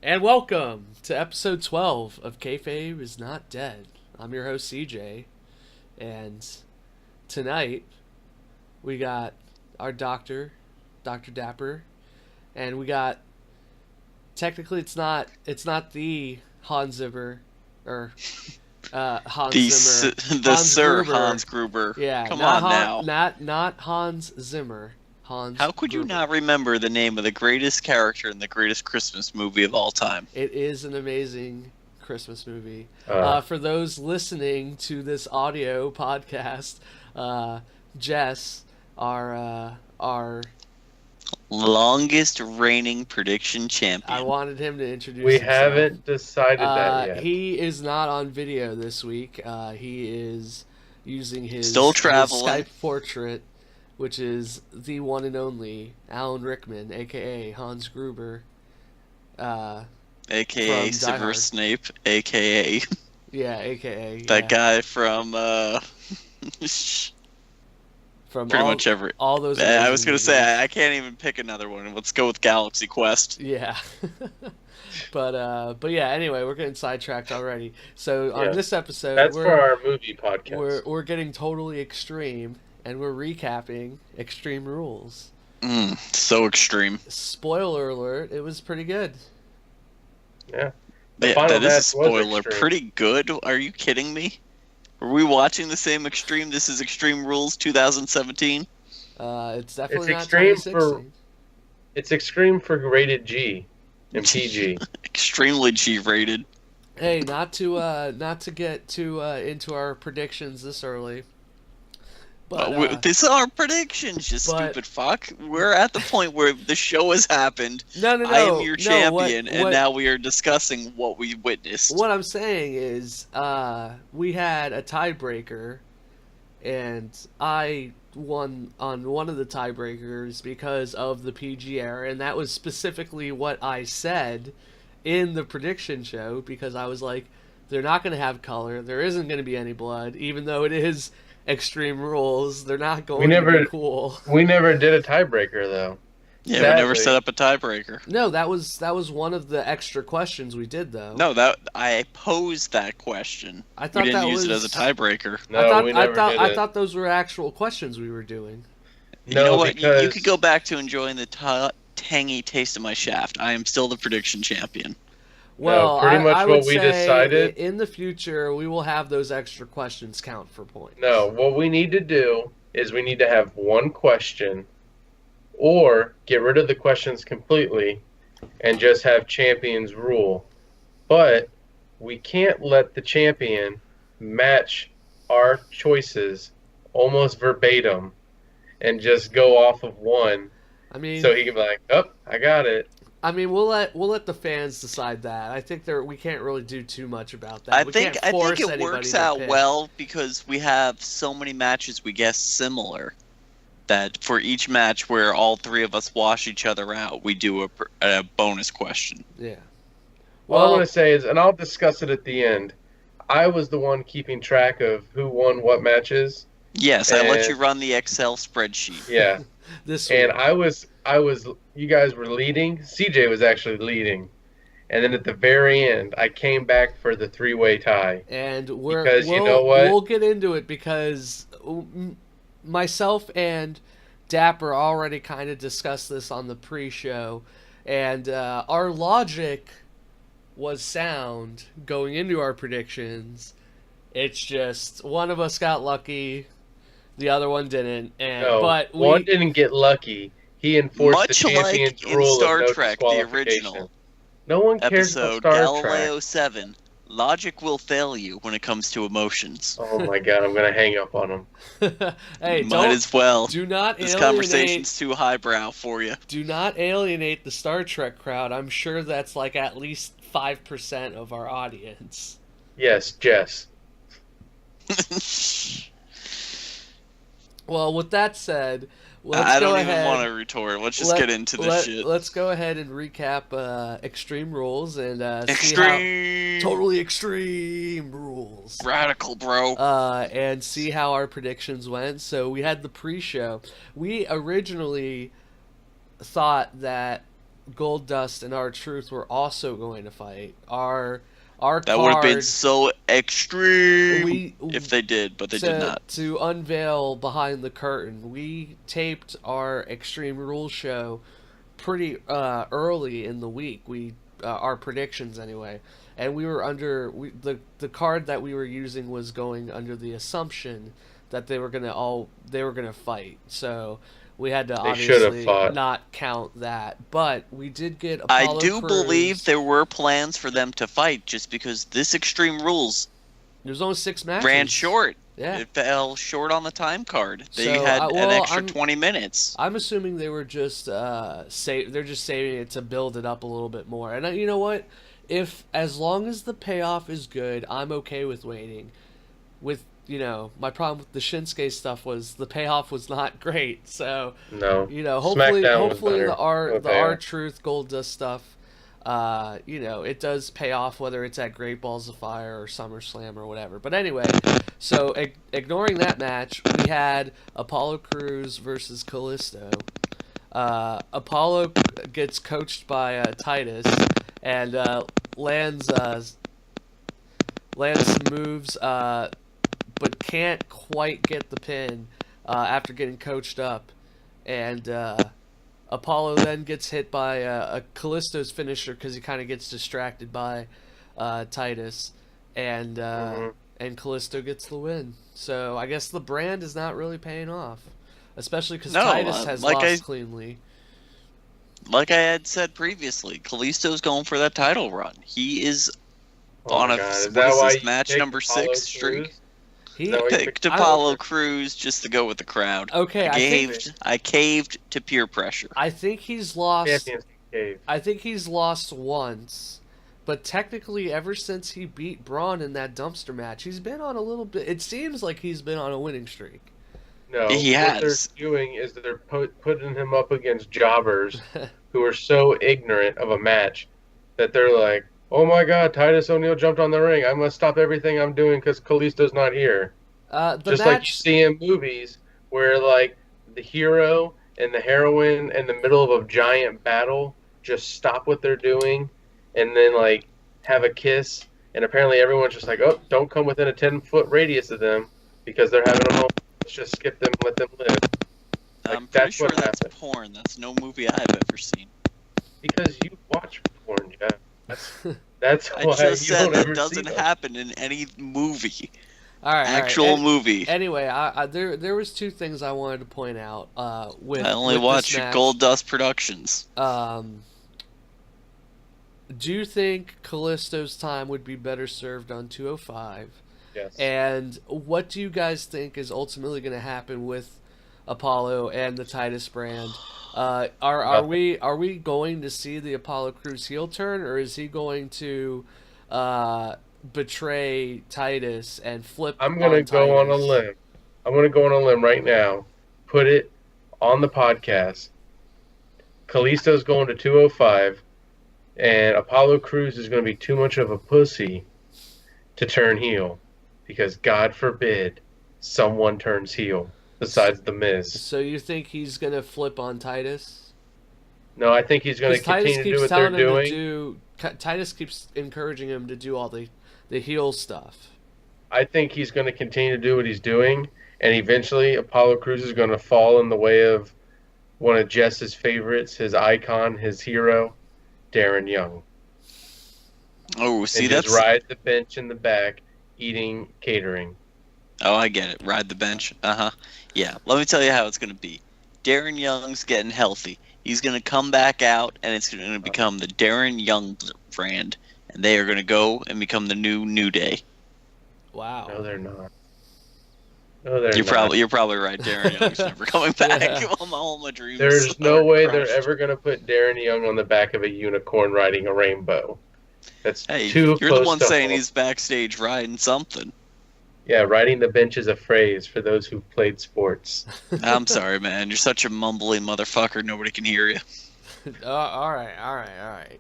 And welcome to episode 12 of Kayfabe is Not Dead. I'm your host, CJ, and tonight we got our doctor, Dr. Dapper, and we got, technically it's not the Hans Zimmer, or Hans Zimmer. The Hans Sir Gruber. Hans Gruber. Yeah, Come on now. Not Hans Zimmer. How could you not remember the name of the greatest character in the greatest Christmas movie of all time? It is an amazing Christmas movie. For those listening to this audio podcast, Jess, our longest reigning prediction champion. I wanted him to introduce We himself. haven't decided that yet. He is not on video this week. He is using his Still traveling. Skype portrait, which is the one and only Alan Rickman, a.k.a. Hans Gruber. A.K.A. From Die Severus Hard. Snape, A.K.A. Yeah, a.k.a. that guy from, From pretty much every... all those. I was going to movies. say, I can't even pick another one. Let's go with Galaxy Quest. Yeah. But yeah, anyway, we're getting sidetracked already. So on Yeah. this episode, That's for our movie podcast. we're getting totally extreme, and we're recapping Extreme Rules. So extreme. Spoiler alert, it was pretty good. Yeah. The Yeah, final that is a match was spoiler. extreme. Pretty good. Are you kidding me? Were we watching the same Extreme? This is Extreme Rules 2017? It's definitely not extreme 2016. It's extreme for rated G and PG. Extremely G-rated. Hey, not to get too into our predictions this early. But These are our predictions, you but- stupid fuck. We're at the point where the show has happened. no. I am your no, champion, and what- now we are discussing what we witnessed. What I'm saying is, we had a tiebreaker, and I won on one of the tiebreakers because of the PG era, and that was specifically what I said in the prediction show, because I was like, they're not going to have color, there isn't going to be any blood, even though it is Extreme Rules, they're not going to be cool. We never did a tiebreaker though. Yeah, we never Sadly. set up a tiebreaker. No, that was one of the extra questions we did, though. No, I posed that question. I thought we didn't that use it was- as a tiebreaker. No, we never did it. I thought those were actual questions we were doing. You No, know what? because- You could go back to enjoying the tangy taste of my shaft. I am still the prediction champion. Well, pretty much I what would we say decided- in the future we will have those extra questions count for points. No, what we need to do is we need to have one question or get rid of the questions completely and just have champions rule. But we can't let the champion match our choices almost verbatim and just go off of one I mean, so he can be like, oh, I got it. we'll let the fans decide that. I think we can't really do too much about that. I We think can't force it anybody works to out pick. well because we have so many matches we guess similar that for each match where all three of us wash each other out, we do a bonus question. Yeah. All I'm going to say is, and I'll discuss it at the end, I was the one keeping track of who won what matches. Yes, I let And- you run the Excel spreadsheet. Yeah. this And week. I was, you guys were leading. CJ was actually leading. And then at the very end, I came back for the three-way tie. And Because you know what? We'll get into it because myself and Dapper already kind of discussed this on the pre-show, and our logic was sound going into our predictions. It's just one of us got lucky, the other one didn't. And No, but one didn't get lucky. He enforced Much the champion's like in rule Star of no Trek, the disqualification. original No one cares about episode, Star Galileo Trek. 7, logic will fail you when it comes to emotions. Oh my god, I'm gonna hang up on him. hey, Might as well. do not This alienate. conversation's too highbrow for you. Do not alienate the Star Trek crowd. I'm sure that's like at least 5% of our audience. Yes, Jess. Well, with that said, let's I go don't ahead. even want to retort. Let's just get into this shit. Let's go ahead and recap Extreme Rules and see Extreme! how totally extreme rules. Radical, bro. And see how our predictions went. So we had the pre-show. We originally thought that Goldust and R-Truth were also going to fight. Our That would have been card, so extreme we if they did, but they did not. to unveil behind the curtain. We taped our Extreme Rules show pretty early in the week. Our predictions anyway, and we were the card that we were using was going under the assumption that they were gonna fight. So we had to obviously not count that, but we did get Apollo I do Crews. believe there were plans for them to fight, just because this Extreme Rules There's only 6 matches. ran short. Yeah. It fell short on the time card. They So, had well, an extra 20 minutes. I'm assuming they were just they're just saving it to build it up a little bit more. And you know what? If as long as the payoff is good, I'm okay with waiting. With my problem with the Shinsuke stuff was the payoff was not great. So No. hopefully SmackDown the was better. R-Truth Goldust stuff, it does pay off, whether it's at Great Balls of Fire or SummerSlam or whatever. But anyway, so ignoring that match, we had Apollo Crews versus Kalisto. Apollo gets coached by Titus and lands some moves, but can't quite get the pin after getting coached up. And Apollo then gets hit by a Kalisto's finisher because he kind of gets distracted by Titus, and Kalisto gets the win. So I guess the brand is not really paying off, especially because Titus has lost cleanly. Like I had said previously, Kalisto's going for that title run. He is on match number 6 streak. He picked Apollo Crews just to go with the crowd. Okay, I caved to peer pressure. I think he's lost. I think he's lost once, but technically, ever since he beat Braun in that dumpster match, he's been on a little bit. It seems like he's been on a winning streak. No, he has. What they're doing is they're putting him up against jobbers who are so ignorant of a match that they're like, "Oh my God, Titus O'Neil jumped on the ring. I must stop everything I'm doing because Kalisto's not here." Like you see in movies where like the hero and the heroine in the middle of a giant battle just stop what they're doing and then like have a kiss, and apparently everyone's just like, "Oh, don't come within a 10-foot radius of them because they're having a moment. Let's just skip them, let them live." Like, I'm pretty sure that's porn. That's no movie I've ever seen. Because you watch porn, Jeff. That's why I just you said don't that ever doesn't see happen in any movie. Actual movie. Anyway, there was 2 things I wanted to point out. With I only watch Goldust Productions. Do you think Kalisto's time would be better served on 205? Yes. And what do you guys think is ultimately going to happen with Apollo and the Titus brand? Are we going to see the Apollo Crews heel turn, or is he going to betray Titus and flip? I'm going to go on a limb. I'm going to go on a limb right now. Put it on the podcast. Kalisto's going to 205, and Apollo Crews is going to be too much of a pussy to turn heel, because God forbid someone turns heel besides The Miz. So you think he's going to flip on Titus? No, I think he's going to continue to do what they're doing. Titus keeps encouraging him to do all the heel stuff. I think he's going to continue to do what he's doing, and eventually Apollo Crews is going to fall in the way of one of Jess's favorites, his icon, his hero, Darren Young. Oh, see, and that's... just ride the bench in the back, eating catering. Oh, I get it. Ride the bench. Uh-huh. Yeah, let me tell you how it's going to be. Darren Young's getting healthy. He's going to come back out, and it's going to become the Darren Young brand, and they are going to go and become the New Day. Wow. No, they're not. No, they're not. You're probably right. Darren Young's never coming back. All my dreams. There's no way they're ever going to put Darren Young on the back of a unicorn riding a rainbow. That's too close. You're the one saying he's backstage riding something. Yeah, riding the bench is a phrase for those who've played sports. I'm sorry, man. You're such a mumbling motherfucker. Nobody can hear you. All right.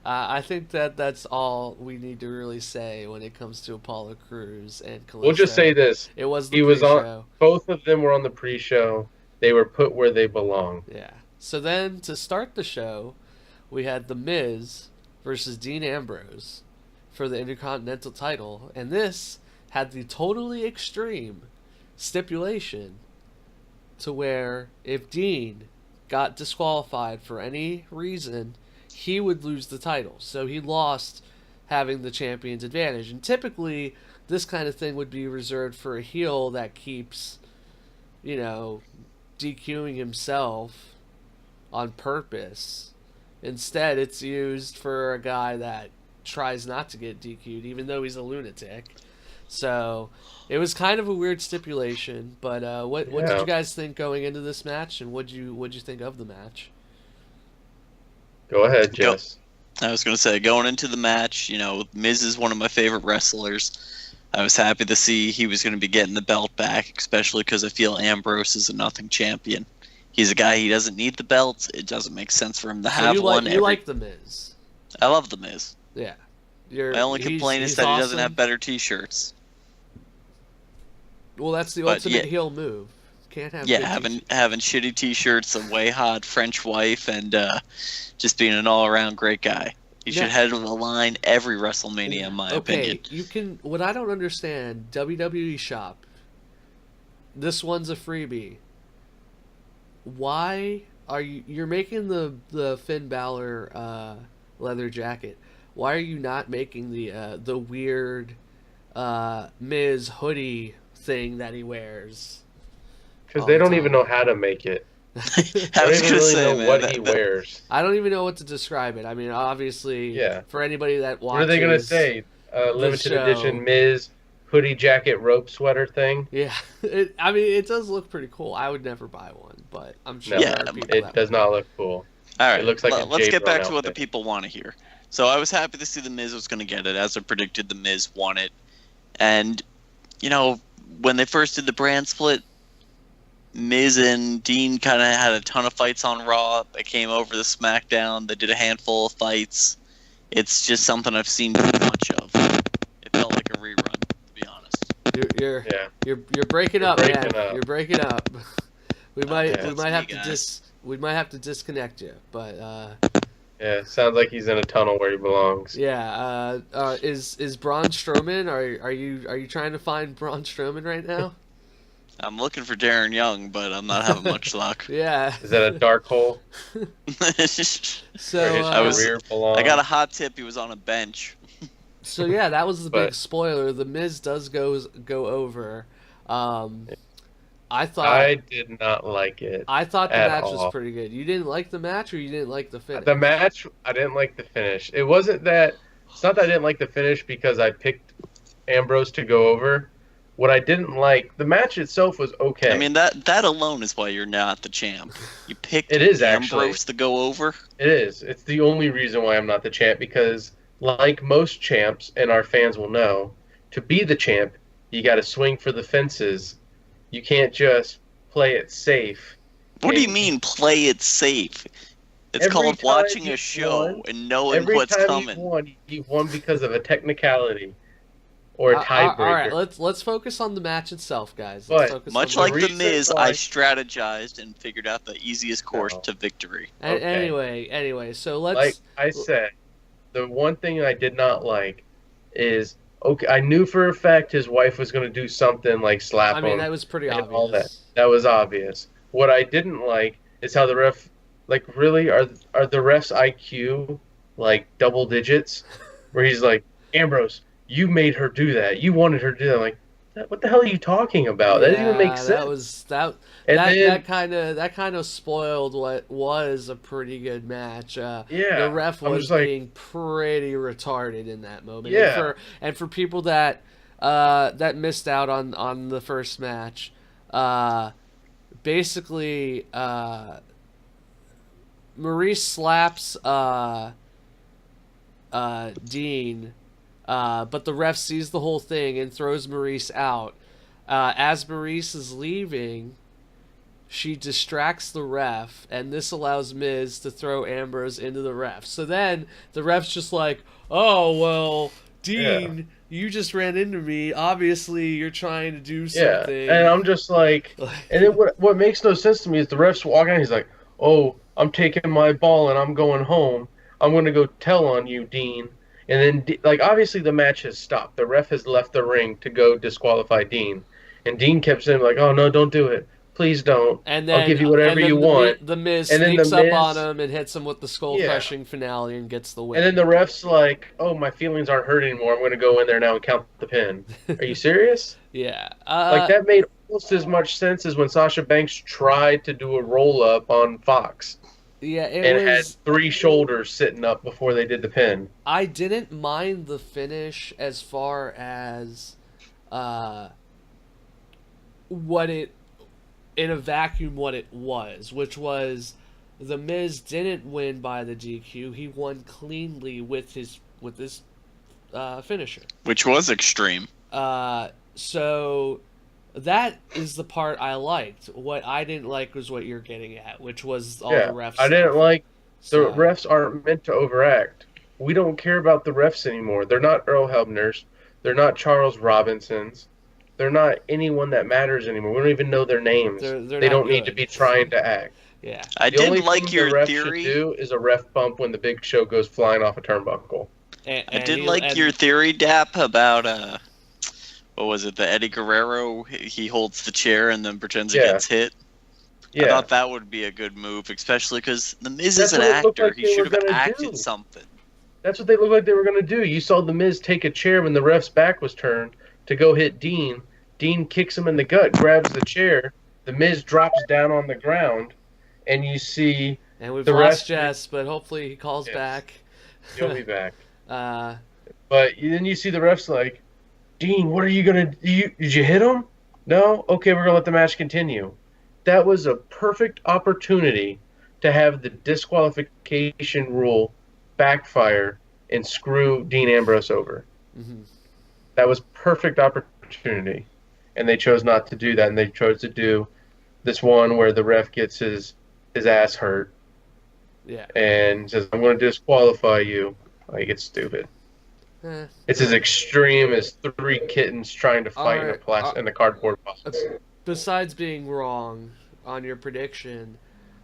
I think that's all we need to really say when it comes to Apollo Crews and Kalisto. We'll just say this: he was on. Both of them were on the pre-show. They were put where they belong. Yeah. So then, to start the show, we had The Miz versus Dean Ambrose for the Intercontinental title, and this had the totally extreme stipulation to where if Dean got disqualified for any reason, he would lose the title. So he lost having the champion's advantage. And typically, this kind of thing would be reserved for a heel that keeps, DQing himself on purpose. Instead, it's used for a guy that tries not to get DQ'd, even though he's a lunatic. So it was kind of a weird stipulation. But what did you guys think going into this match, and what'd you think of the match? Go ahead, Jess. I was going to say, going into the match, Miz is one of my favorite wrestlers. I was happy to see he was going to be getting the belt back, especially because I feel Ambrose is a nothing champion. He's a guy, he doesn't need the belt. It doesn't make sense for him to have one. You like The Miz? I love The Miz. Yeah. My only complaint is that he doesn't have better T-shirts. Well, that's the ultimate heel move. Can't have having shitty T-shirts, a way hot French wife, and just being an all-around great guy. He should head of the line every WrestleMania, in my opinion. What I don't understand, WWE Shop, this one's a freebie. Why are you're making the Finn Balor leather jacket? Why are you not making the weird Miz hoodie thing that he wears? Because they don't even know how to make it. I was going to say, know what he wears. I don't even know what to describe it. I mean, obviously, for anybody that watches, what are they going to say? Limited edition Miz hoodie jacket rope sweater thing? Yeah, it does look pretty cool. I would never buy one, but I'm sure there are people it does not look cool. All right, it looks like let's get back to what the people want to hear. So I was happy to see The Miz was going to get it. As I predicted, The Miz won it. And, when they first did the brand split, Miz and Dean kind of had a ton of fights on Raw. They came over to SmackDown. They did a handful of fights. It's just something I've seen too much of. It felt like a rerun, to be honest. You're breaking up, man. You're breaking up. We might have to disconnect you, but yeah, sounds like he's in a tunnel where he belongs. Yeah, is Braun Strowman? Are you trying to find Braun Strowman right now? I'm looking for Darren Young, but I'm not having much luck. Yeah. Is that a dark hole? So I got a hot tip. He was on a bench. So yeah, that was the big spoiler. The Miz does go over. I did not like it. I thought the match was pretty good. You didn't like the match, or you didn't like the finish? The match, I didn't like the finish. It's not that I didn't like the finish because I picked Ambrose to go over. What I didn't like, the match itself was okay. I mean, that alone is why you're not the champ. You picked Ambrose to go over? It is. It's the only reason why I'm not the champ, because like most champs, and our fans will know, to be the champ, you got to swing for the fences. You can't just play it safe. What do you mean, play it safe? It's called watching a show and knowing what's coming. You've won because of a technicality. Or a tiebreaker. All right, let's focus on the match itself, guys. Much like The Miz, I strategized and figured out the easiest course to victory. Okay. Anyway, so let's. Like I said, the one thing I did not like is I knew for a fact his wife was going to do something like slap him. I mean, that was pretty obvious. All that was obvious. What I didn't like is how the ref, really, are the refs' IQ double digits, where he's like, Ambrose, you made her do that. You wanted her to do that. I'm like, what the hell are you talking about? That didn't even make sense. That kind of spoiled what was a pretty good match. The ref was being pretty retarded in that moment. Yeah. And for people that missed out on the first match, basically Maurice slaps Dean. But the ref sees the whole thing and throws Maurice out. As Maurice is leaving, she distracts the ref, and this allows Miz to throw Ambrose into the ref. So then the ref's just like, oh, well, Dean, you just ran into me. Obviously, you're trying to do something. Yeah, and I'm just like, and then what makes no sense to me is the ref's walking out, he's like, oh, I'm taking my ball and I'm going home. I'm going to go tell on you, Dean. And then, like, obviously the match has stopped. The ref has left the ring to go disqualify Dean. And Dean kept saying, like, oh, no, don't do it. Please don't. And I'll then give you whatever you want. the Miz And then the sneaks up on Miz, him and hits him with the skull yeah. crushing finale and gets the win. And then the ref's like, oh, my feelings aren't hurt anymore. I'm going to go in there now and count the pin. Are you serious? Yeah. Like, that made almost as much sense as when Sasha Banks tried to do a roll-up on Fox. Yeah, Had 3 shoulders sitting up before they did the pin. I didn't mind the finish as far as what it, in a vacuum, what it was, which was the Miz didn't win by the DQ. He won cleanly with his finisher, which was extreme. So that is the part I liked. What I didn't like was what you're getting at, which was all the refs. I didn't like the refs aren't meant to overact. We don't care about the refs anymore. They're not Earl Hebners. They're not Charles Robinsons. They're not anyone that matters anymore. We don't even know their names. They don't need to be trying to act. Yeah. I did like your theory. The ref should do is a ref bump when the Big Show goes flying off a turnbuckle. I did like your theory, Dap, about what was it? The Eddie Guerrero. He holds the chair and then pretends he gets hit. Yeah. I thought that would be a good move, especially because the Miz is an actor. Like he should have acted something. That's what they looked like they were going to do. You saw the Miz take a chair when the ref's back was turned to go hit Dean. Dean kicks him in the gut, grabs the chair. The Miz drops down on the ground, and you see. And we've lost Jess, but hopefully he calls back. He'll be back. But then you see the refs like, Dean, what are you gonna? Did you hit him? No. Okay, we're gonna let the match continue. That was a perfect opportunity to have the disqualification rule backfire and screw Dean Ambrose over. Mm-hmm. That was perfect opportunity, and they chose not to do that, and they chose to do this one where the ref gets his ass hurt. Yeah. And says, I'm going to disqualify you. Like, it's stupid. It's as extreme as 3 kittens trying to fight in a cardboard box. Besides being wrong on your prediction,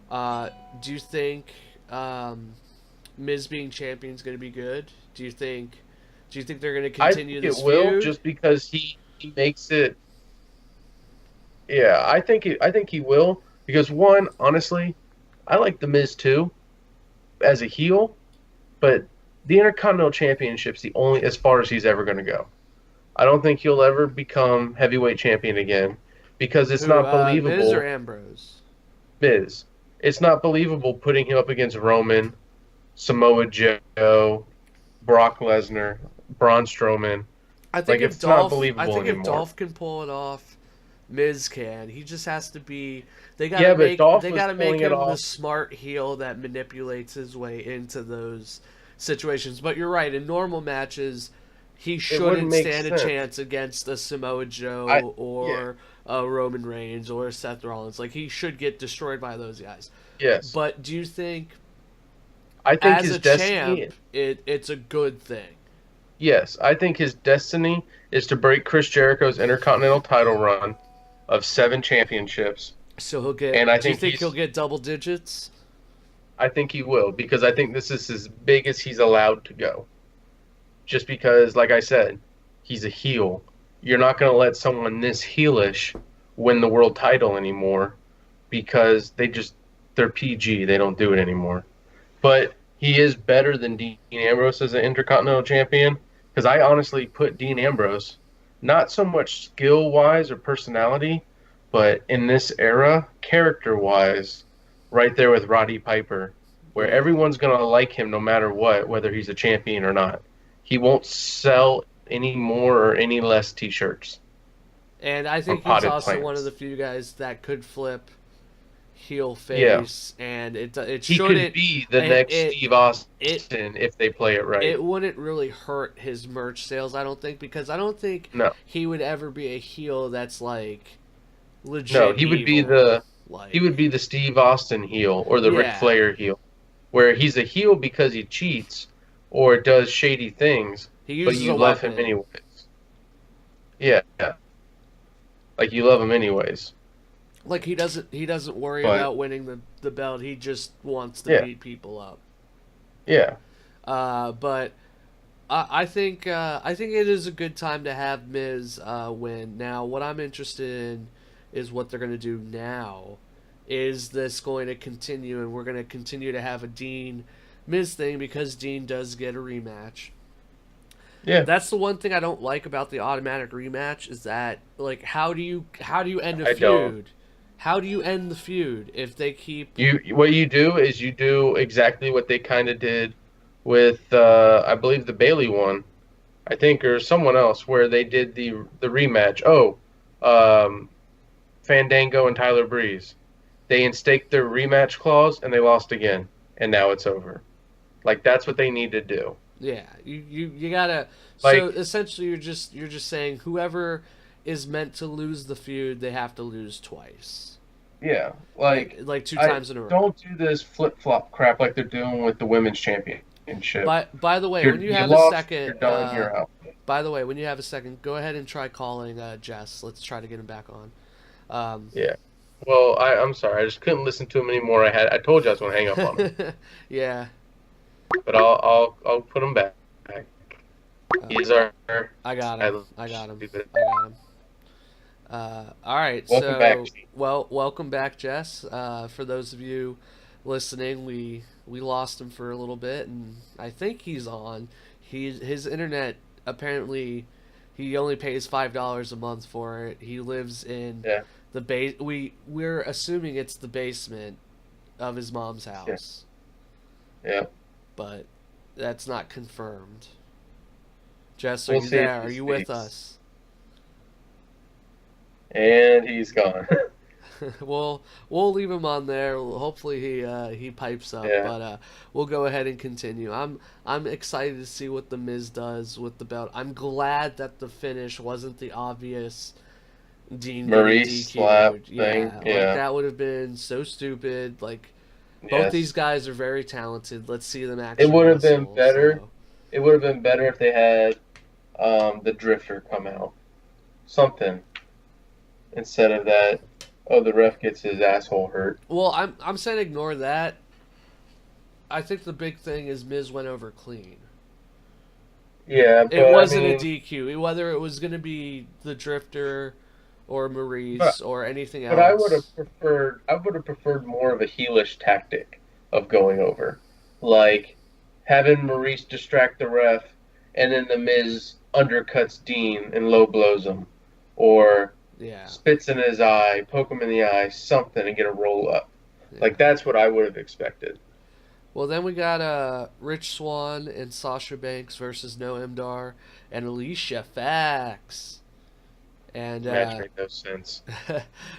do you think Miz being champion is going to be good? Do you think they're going to continue this feud? I think it will, just because he makes it. Yeah, I think he will, because one, honestly, I like the Miz too as a heel, but the Intercontinental Championship's the only as far as he's ever going to go. I don't think he'll ever become heavyweight champion again, because it's not believable. Miz or Ambrose? Miz. It's not believable putting him up against Roman, Samoa Joe, Brock Lesnar, Braun Strowman. I think if Dolph can pull it off, Miz can. He just has to be. They gotta make him the smart heel that manipulates his way into those situations. But you're right. In normal matches, he shouldn't stand a chance against a Samoa Joe or a Roman Reigns or Seth Rollins. Like, he should get destroyed by those guys. Yes. But do you think? I think as his destiny, it's a good thing. Yes, I think his destiny is to break Chris Jericho's Intercontinental title run of 7 championships. So he'll get. And do you think he'll get double digits? I think he will, because I think this is as big as he's allowed to go. Just because, like I said, he's a heel. You're not going to let someone this heelish win the world title anymore, because they're PG. They don't do it anymore. But he is better than Dean Ambrose as an Intercontinental Champion, because I honestly put Dean Ambrose, not so much skill-wise or personality, but in this era, character-wise, right there with Roddy Piper, where everyone's going to like him no matter what, whether he's a champion or not. He won't sell any more or any less T-shirts. And I think he's also one of the few guys that could flip heel face, and it shouldn't. He could be the next Steve Austin if they play it right. It wouldn't really hurt his merch sales, I don't think, because I don't think he would ever be a heel that's like legit. No, he would evil. He would be the Steve Austin heel or the Ric Flair heel, where he's a heel because he cheats or does shady things, but you love him anyways. Yeah, like you love him anyways. Like he doesn't worry about winning the belt. He just wants to beat people up. Yeah. But I think it is a good time to have Miz win. Now, what I'm interested in is what they're going to do now. Is this going to continue, and we're going to continue to have a Dean Miz thing because Dean does get a rematch? Yeah. That's the one thing I don't like about the automatic rematch is that like how do you end a I don't. feud? How do you end the feud if they keep What you do is you do exactly what they kind of did with I believe the Bailey one, I think, or someone else, where they did the rematch. Oh, um, Fandango and Tyler Breeze. They instaked their rematch clause and they lost again, and now it's over. Like that's what they need to do. yeah, you gotta. So Like essentially, you're just saying whoever is meant to lose the feud, they have to lose twice, yeah, like two I times in a row. don't do this flip flop crap like they're doing with the women's championship. By the way, when you You have a lost, second, you're done, you're out. by the way, when you have a second, go ahead and try calling Jess. Let's try to get him back on. Um, Yeah. Well, I'm sorry, I just couldn't listen to him anymore. I told you I was gonna hang up on him, yeah, but I'll put him back. He's uh, our I got him. I I got him. stupid. I got him. All right, Welcome back, so Gene. welcome back, Jess. For those of you listening, we lost him for a little bit, and I think he's on. His internet apparently he only pays $5 a month for it. He lives in Yeah, the base. We're assuming it's the basement of his mom's yeah, house, yeah. but that's not confirmed. Jess, are We'll you see if there? he Are you with speaks. us? And he's gone. we'll leave him on there. Hopefully he pipes up, Yeah, but we'll go ahead and continue. I'm excited to see what the Miz does with the belt. I'm glad that the finish wasn't the obvious Dean getting Maurice slap DQ'd. thing. Yeah, like Yeah, that would have been so stupid. Like both these yes. guys are very talented. Let's see them It actually would have been wrestle. better. So It would have been better if they had the Drifter come out, something instead of that. Oh, the ref gets his asshole hurt. well, I'm saying ignore that. I think the big thing is Miz went over clean. Yeah, It but I wasn't a mean, DQ. Whether it was going to be the Drifter or but Maurice or anything but I would else. have preferred. I would have preferred more of a heelish tactic of going over, like having Maurice distract the ref, and then the Miz undercuts Dean and low blows him, or Yeah, spits in his eye, poke him in the eye, something, and get a roll up. Like yeah. that's what I would have expected. Well, then we got Rich Swann and Sasha Banks versus Noam Dar and Alicia Fax. And Match made no sense.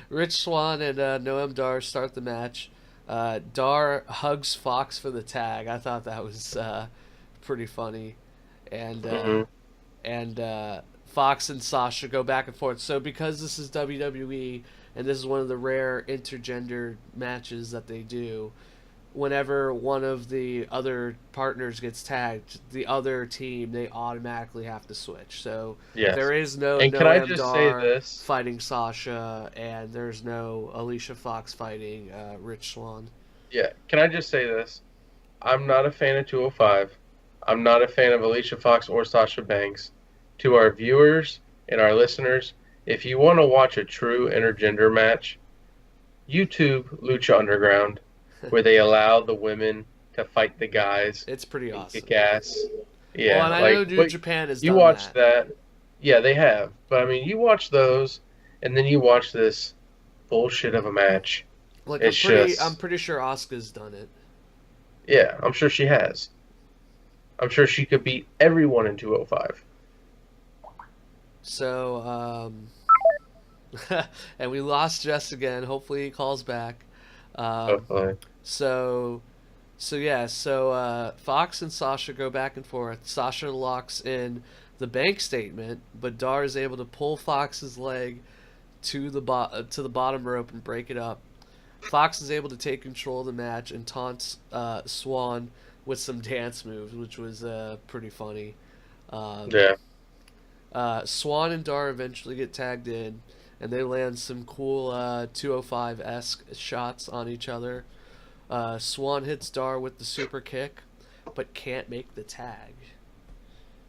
Rich Swann and Noam Dar start the match. Dar hugs Fox for the tag. I thought that was pretty funny. And Hmm. Fox and Sasha go back and forth. So because this is WWE and this is one of the rare intergender matches that they do, whenever one of the other partners gets tagged, the other team they automatically have to switch. So there Yes. is no And can I Noam just say Dar this? fighting Sasha, and there's no Alicia Fox fighting Rich Swann. Yeah. Can I just say this? I'm not a fan of 205. I'm not a fan of Alicia Fox or Sasha Banks. To our viewers and our listeners, if you want to watch a true intergender match, YouTube Lucha Underground, where they allow the women to fight the guys It's pretty and kick awesome. ass. Well, Yeah, and I know like New what Japan has you done watch that. that. Yeah, they have. But I mean, you watch those and then you watch this bullshit of a match. Like It's I'm just, pretty sure Asuka's done it. yeah, I'm sure she has. I'm sure she could beat everyone in 205. So and we lost Jess again. Hopefully he calls back. Um, Hopefully. so Fox and Sasha go back and forth. Sasha locks in the bank statement, but Dar is able to pull Fox's leg to the bottom rope and break it up. Fox is able to take control of the match and taunts Swan with some dance moves, which was pretty funny. Um, Yeah. Swan and Dar eventually get tagged in, and they land some cool 205-esque shots on each other. Swan hits Dar with the super kick. but can't make the tag.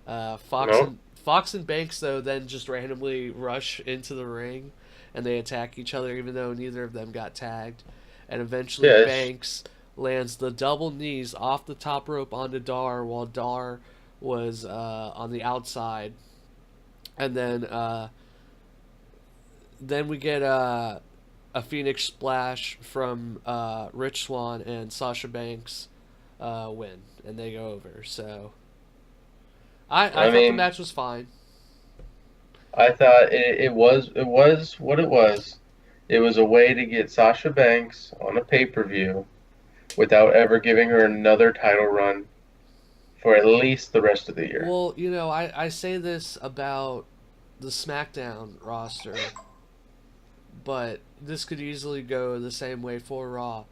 Nope. Fox and Banks though then just randomly rush into the ring, and they attack each other even though neither of them got tagged, and eventually Yeah, Banks lands the double knees off the top rope onto Dar while Dar was on the outside, and then we get a Phoenix Splash from Rich Swann and Sasha Banks win, and they go over. So I I thought the mean, match was fine. I thought it was what it was. It was a way to get Sasha Banks on a pay-per-view without ever giving her another title run for at least the rest of the year. Well, I say this about the SmackDown roster, but this could easily go the same way for Raw.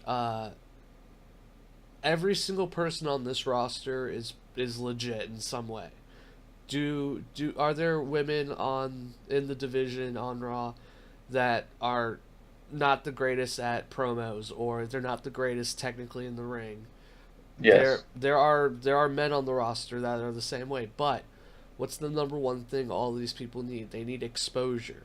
Uh, every single person on this roster is legit in some way. Are there women in the division on Raw that are not the greatest at promos, or they're not the greatest technically in the ring? Yes. There are men on the roster that are the same way, but what's the number one thing all these people need? They need exposure.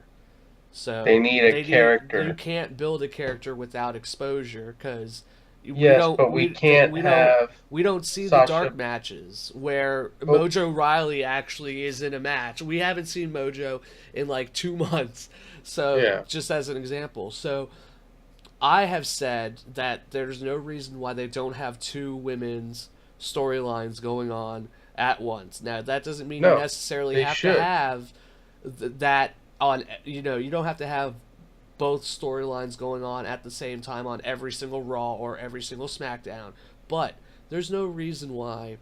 So They need a character. You can't build a character without exposure, because Yes, but we can't have we don't see the Sasha. dark matches where Oh. Mojo Riley actually is in a match. We haven't seen Mojo in like 2 months. So Yeah. just as an example. So I have said that there's no reason why they don't have two women's storylines going on at once. Now that doesn't mean No, you necessarily they have should. to have that on. You don't have to have both storylines going on at the same time on every single Raw or every single SmackDown. But there's no reason why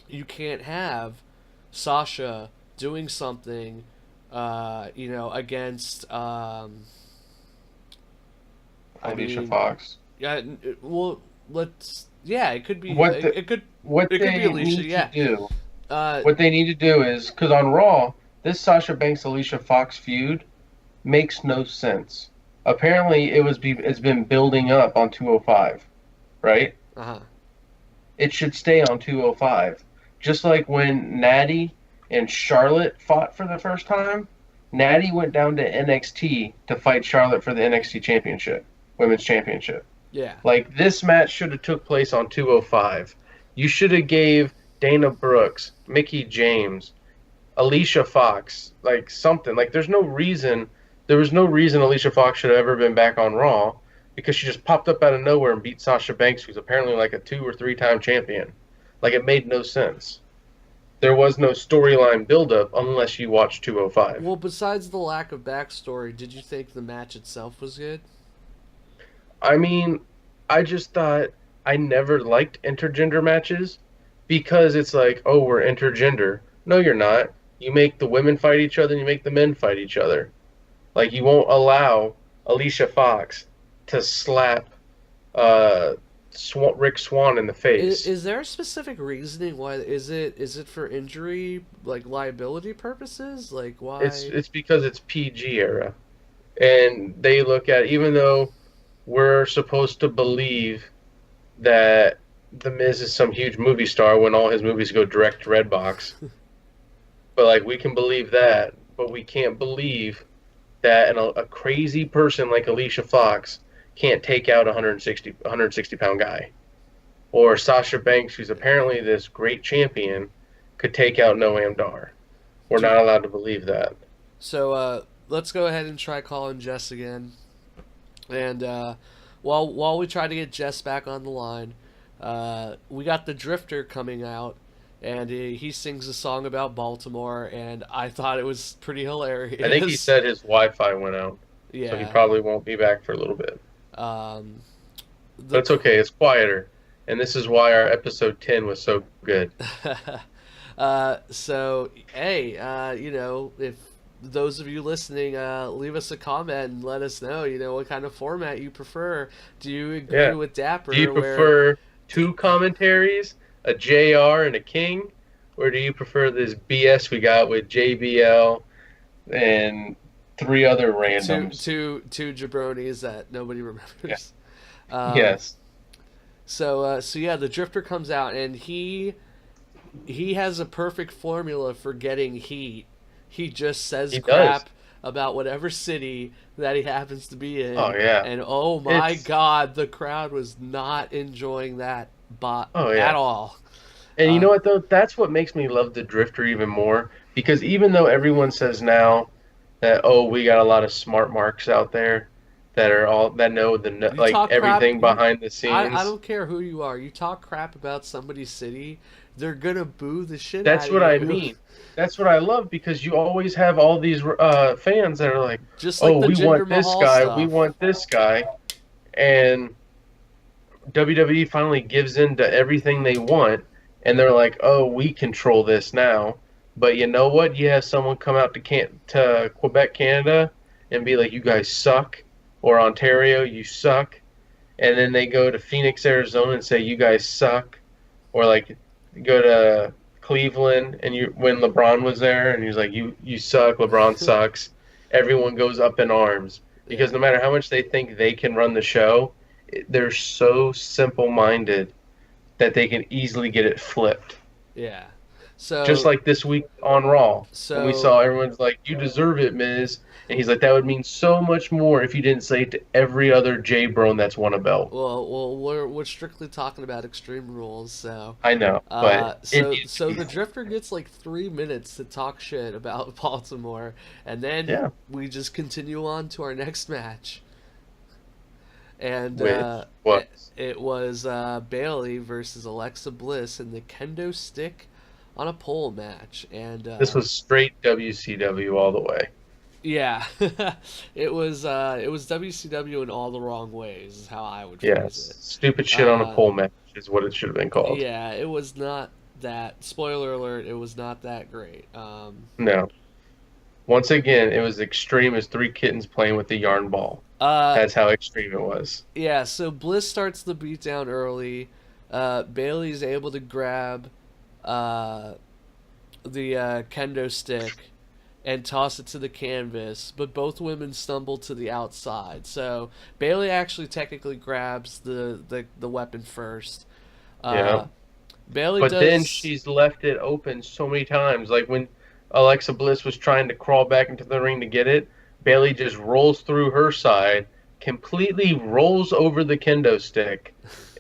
you can't have Sasha doing something, against. Alicia Fox. Yeah, well, let's. Yeah, it could be. What It could. What It could they be Alicia. need Yeah. to do. Uh, What they need to do is, because on Raw, this Sasha Banks Alicia Fox feud makes no sense. Apparently, it's been building up on 205, right? uh-huh. It should stay on 205. Just like when Natty and Charlotte fought for the first time, Natty went down to NXT to fight Charlotte for the NXT Championship, Women's Championship. Yeah. Like, this match should have took place on 205. You should have gave Dana Brooks, Mickie James, Alicia Fox, like something. Like, there was no reason Alicia Fox should have ever been back on Raw, because she just popped up out of nowhere and beat Sasha Banks, who's apparently like a 2 or 3 time champion. Like, it made no sense. There was no storyline buildup unless you watched 205. Well, besides the lack of backstory, did you think the match itself was good? I mean, I just thought I never liked intergender matches because it's like, oh, we're intergender. No, you're not. You make the women fight each other and you make the men fight each other. Like, you won't allow Alicia Fox to slap Rick Swann in the face. Is there a specific reasoning why? Is it for injury, like liability purposes? Like, why? It's because it's PG era. And they look at, even though we're supposed to believe that The Miz is some huge movie star when all his movies go direct to Redbox. But, like, we can believe that, but we can't believe that a crazy person like Alicia Fox can't take out a 160 pound guy. Or Sasha Banks, who's apparently this great champion, could take out Noam Dar. We're not allowed to believe that. So let's go ahead and try calling Jess again. And while we try to get Jess back on the line, we got the Drifter coming out, and he sings a song about Baltimore, and I thought it was pretty hilarious. I think he said his Wi-Fi went out, yeah. so he probably won't be back for a little bit. But The, it's okay, it's quieter. And this is why our episode 10 was so good. so hey, if those of you listening, leave us a comment and let us know, what kind of format you prefer. Do you agree with Dapper? Do you prefer 2 commentaries, a JR and a King? Or do you prefer this BS we got with JBL and 3 other randoms? two jabronis that nobody remembers? Yes. So yeah, the Drifter comes out and he has a perfect formula for getting heat. He just says He does. crap about whatever city that he happens to be Oh in, yeah. and oh my It's god, the crowd was not enjoying that bot oh at yeah. all. And you Uh, know what though? That's what makes me love the Drifter even more because even though everyone says now that oh we got a lot of smart marks out there that are all that know you like talk crap. everything behind the I scenes. don't care who you are. You talk crap about somebody's city, they're gonna boo the shit out That's of what I you. mean. That's what I love because you always have all these fans that are like, Just like oh the we Jinder want this Mahal guy, we stuff. want this guy, and WWE finally gives in to everything they want, and they're like, "Oh, we control this now." But you know what? You have someone come out to Quebec, Canada, and be like, "You guys suck," or Ontario, "You suck," and then they go to Phoenix, Arizona, and say, "You guys suck," or like go to Cleveland, and you when LeBron was there, and he's like, "You suck, LeBron sucks." Everyone goes up in arms because Yeah, no matter how much they think they can run the show they're so simple-minded that they can easily get it flipped. yeah. Just So like this week on Raw, when we so saw everyone's like, "You deserve it, Miz," and he's like, "That would mean so much more if you didn't say it to every other J Bro that's won a belt." we're strictly talking about Extreme Rules, so I know, but it needs to so be. the Drifter gets like 3 minutes to talk shit about Baltimore, and then Yeah, we just continue on to our next match, and which was it was Bailey versus Alexa Bliss in the kendo stick on a pole match, and this was straight WCW all the way. yeah, it was WCW in all the wrong ways, is how I would phrase Yes, it. stupid shit on a Uh, pole match is what it should have been called. Yeah, it was not that. Spoiler alert, it was not that great. No, once again, it was extreme as three kittens playing with the yarn ball. uh, That's how extreme it was. yeah, so Bliss starts the beatdown early. Bailey's able to grab uh, the kendo stick and toss it to the canvas, but both women stumble to the outside. So Bailey actually technically grabs the weapon first. Yeah. Uh, Bailey But then does. she's left it open so many times. Like when Alexa Bliss was trying to crawl back into the ring to get it, Bailey just rolls through her side, completely rolls over the kendo stick,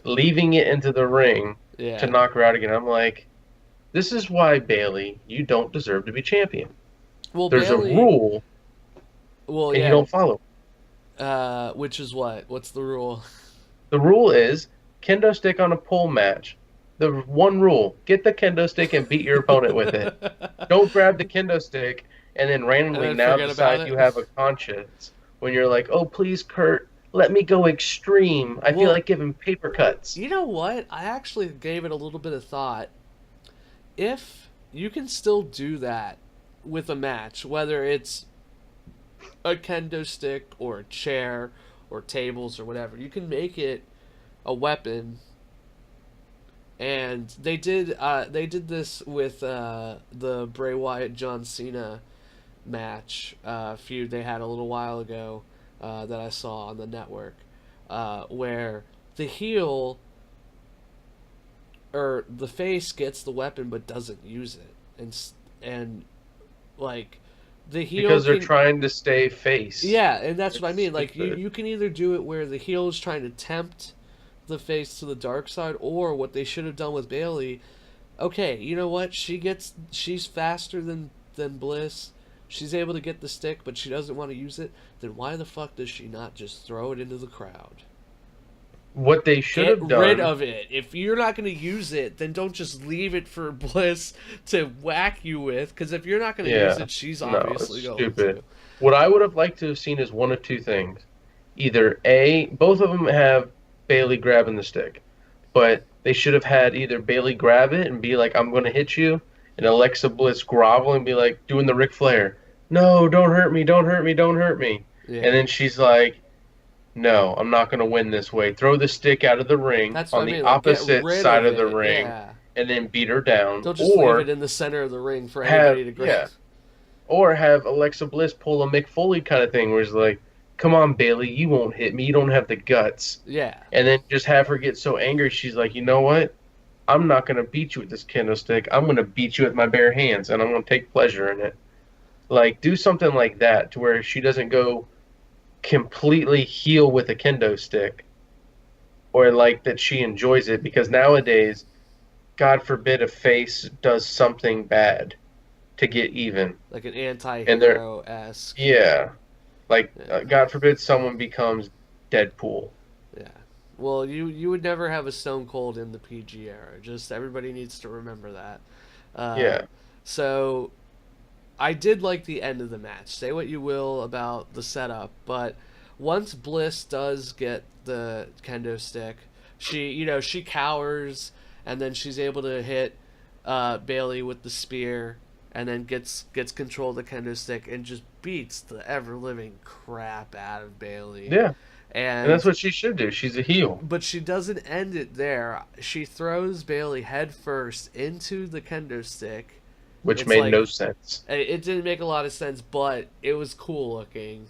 leaving it into the ring to Yeah. knock her out again. I'm like, this is why, Bailey, you don't deserve to be champion. Well, There's a Bailey. rule, Well, and you yeah. don't follow it. Which is what? What's the rule? The rule is kendo stick on a pole match. The one rule: get the kendo stick and beat your opponent with it. Don't grab the kendo stick and then And randomly then now forget about decide it. you have a conscience when you're like, oh, please, Kurt, let me go extreme. I feel Well, like giving paper cuts. you know what? I actually gave it a little bit of thought. If you can still do that with a match, whether it's a kendo stick or a chair or tables or whatever, you can make it a weapon. And they did this with the Bray Wyatt John Cena match feud they had a little while ago that I saw on the network, where the heel or the face gets the weapon but doesn't use it, and like the heel Because they're can. trying to stay face. Yeah, and that's what I It's mean. Like stupid. you can either do it where the heel is trying to tempt the face to the dark side, or what they should have done with Bailey. Okay, you know what? She's faster than Bliss. She's able to get the stick, but she doesn't want to use it. Then why the fuck does she not just throw it into the crowd? What they should Get have rid done, of it. If you're not going to use it, then don't just leave it for Bliss to whack you with. Because if you're not going to use yeah, it, she's no, it's obviously going stupid. to. What I would have liked to have seen is one of two things. Either A, both of them have Bailey grabbing the stick, but they should have had either Bailey grab it and be like, I'm going to hit you, and Alexa Bliss grovel and be like, doing the Ric Flair, no, don't hurt me, don't hurt me, don't hurt me. And Yeah, then she's like, no, I'm not going to win this way. Throw the stick out of the ring that's what on I the mean. Like, get opposite rid side of of the it. ring Yeah. and then beat her down. Don't just leave Or it in the center of the ring for have, anybody to grab. yeah, or have Alexa Bliss pull a Mick Foley kind of thing where it's like, come on, Bailey, you won't hit me. You don't have the guts. Yeah. And then just have her get so angry, she's like, you know what? I'm not going to beat you with this kendo stick. I'm going to beat you with my bare hands, and I'm going to take pleasure in it. Like, do something like that to where she doesn't go completely heel with a kendo stick, or like that she enjoys it, because nowadays, God forbid a face does something bad to get even. Like an And they're, anti-hero-esque. yeah, like, Yeah. God forbid someone becomes Deadpool. Yeah. Well, you would never have a Stone Cold in the PG era. Just everybody needs to remember that. Yeah. So I did like the end of the match. Say what you will about the setup, but once Bliss does get the kendo stick, she cowers, and then she's able to hit Bailey with the spear, and then gets control of the kendo stick and just beats the ever living crap out of Bailey. Yeah. And that's And what she should do. She's a heel. but she doesn't end it there. She throws Bailey head first into the kendo stick. Which It's made like, no sense. it didn't make a lot of sense, but it was cool looking.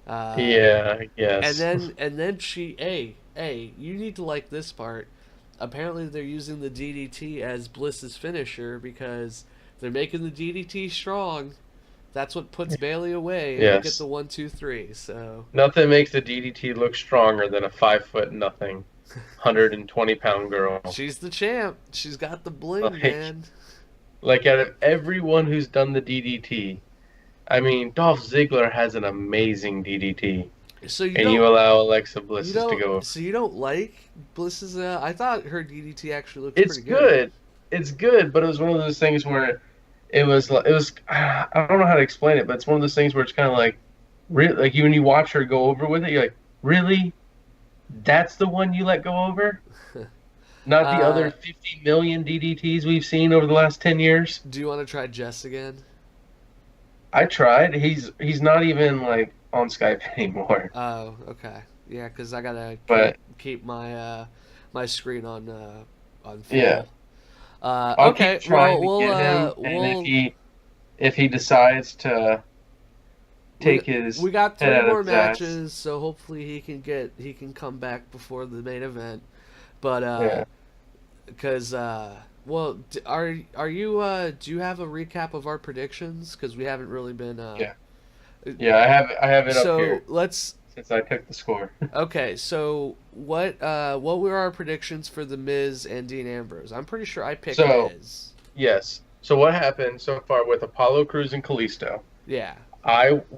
Yeah, I And guess. then hey, you need to like this part. Apparently they're using the DDT as Bliss's finisher because they're making the DDT strong. That's what puts Bailey away, and you get Yes. the 1, 2, 3. So Nothing makes the DDT look stronger than a 5 foot nothing, 120-pound girl. she's the champ. She's got the bling, Like, man. like out of everyone who's done the DDT, I mean, Dolph Ziggler has an amazing DDT, So you and don't you allow Alexa you Bliss to don't go. so you don't like Bliss's? I thought her DDT actually looked It's pretty good. It's good, but it was one of those things where it was I don't know how to explain it, but it's one of those things where it's kind of like, really, like when you watch her go over with it, you're like, really? That's the one you let go over? Not the other 50 million DDTs we've seen over the last 10 years? Do you want to try Jess again? I tried. He's not even like on Skype anymore. Oh, okay. Yeah, because I gotta But keep my my screen on full. yeah, I'll Okay. keep trying Well, to get him, and if he decides to take his we got head 3 out more of his ass, matches, so hopefully he can come back before the main event. But yeah. because well, are you do you have a recap of our predictions? Because we haven't really been Yeah. Yeah, I have it up So here let's since I took the score. okay. So what were our predictions for the Miz and Dean Ambrose? I'm pretty sure I picked So- Miz. Yes. So what happened so far with Apollo Crews and Kalisto? Yeah.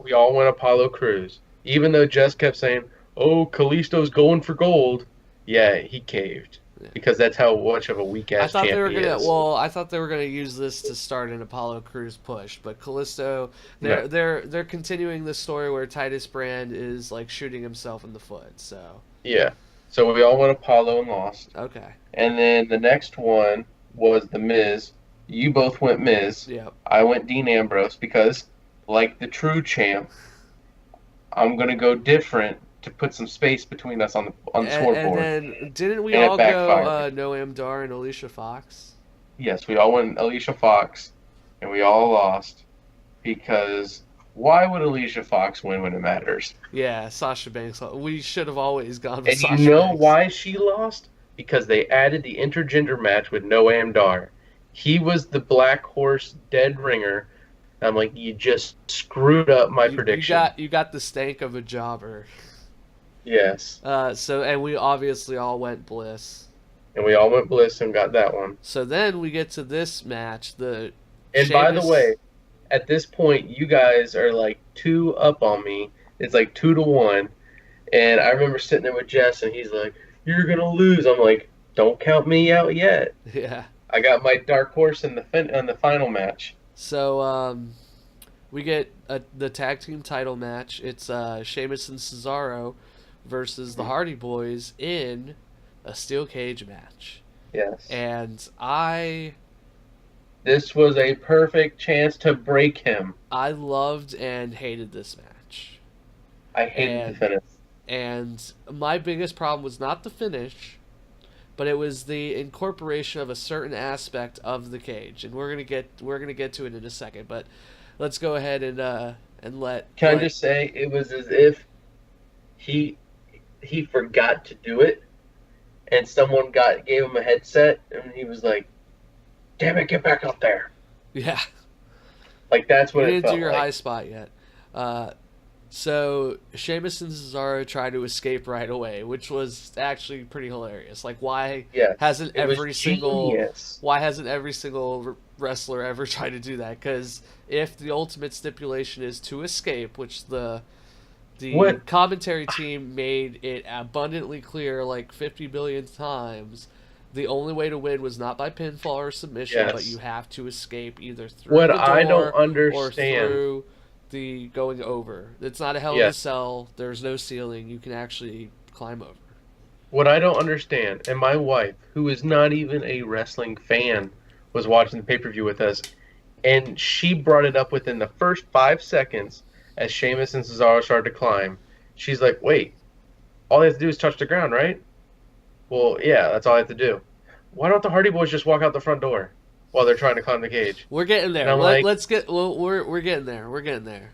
We all went Apollo Crews, even though Jess kept saying, "Oh, Kalisto's going for gold." Yeah, he caved Yeah. because that's how much of a weak I ass thought champ they were he gonna. is. Well, I thought they were gonna use this to start an Apollo Crews push, but Callisto, they're continuing the story where Titus Brand is like shooting himself in the foot. So Yeah. So we all went Apollo and lost. okay, And then the next one was the Miz. You both went Miz. yep. I went Dean Ambrose because, like the true champ, I'm gonna go different to put some space between us on the scoreboard. And then didn't we And it all go backfired. Noam Dar and Alicia Fox? Yes, we all went Alicia Fox, and we all lost because why would Alicia Fox win when it matters? Yeah, Sasha Banks. We should have always gone with And Sasha you know Banks. why she lost? Because they added the intergender match with Noam Dar. He was the Black Horse dead ringer. I'm like, you just screwed up my prediction. You got the stank of a jobber. Yes. And we obviously all went Bliss. And we all went Bliss and got that one. So then we get to this match. And by the Sheamus- way, at this point, you guys are like 2 up on me. It's like 2-1. And I remember sitting there with Jess, and he's like, "You're going to lose." I'm like, "Don't count me out yet." yeah. I got my dark horse in the final match. So we get the tag team title match. It's Sheamus and Cesaro versus the Hardy Boys in a steel cage match. Yes. And This was a perfect chance to break him. I loved and hated this match. I hated the finish. And my biggest problem was not the finish, but it was the incorporation of a certain aspect of the cage, and we're gonna get to it in a second. But let's go ahead and let. Can I just say it was as if he forgot to do it, and someone gave him a headset, and he was like, "Damn it, get back up there!" Yeah, Like that's what you it didn't felt do your like. high spot yet. So Sheamus and Cesaro tried to escape right away, which was actually pretty hilarious. Like, Yes, hasn't it was every single genius. why hasn't every single wrestler ever tried to do that? Because if the ultimate stipulation is to escape, which the What? commentary team made it abundantly clear like 50 billion times, the only way to win was not by pinfall or submission, but Yes. you have to escape either through What the door I don't or understand. through the going over. It's not a hell of a Yes. cell. There's no ceiling. You can actually climb over. What I don't understand, and my wife, who is not even a wrestling fan, was watching the pay-per-view with us, and she brought it up within the first 5 seconds as Sheamus and Cesaro started to climb. She's like, "Wait, all they have to do is touch the ground, right?" Well, yeah, that's all I have to do. Why don't the Hardy Boys just walk out the front door while they're trying to climb the cage? We're getting there. And I'm like- Let's get. Well, we're getting there. We're getting there.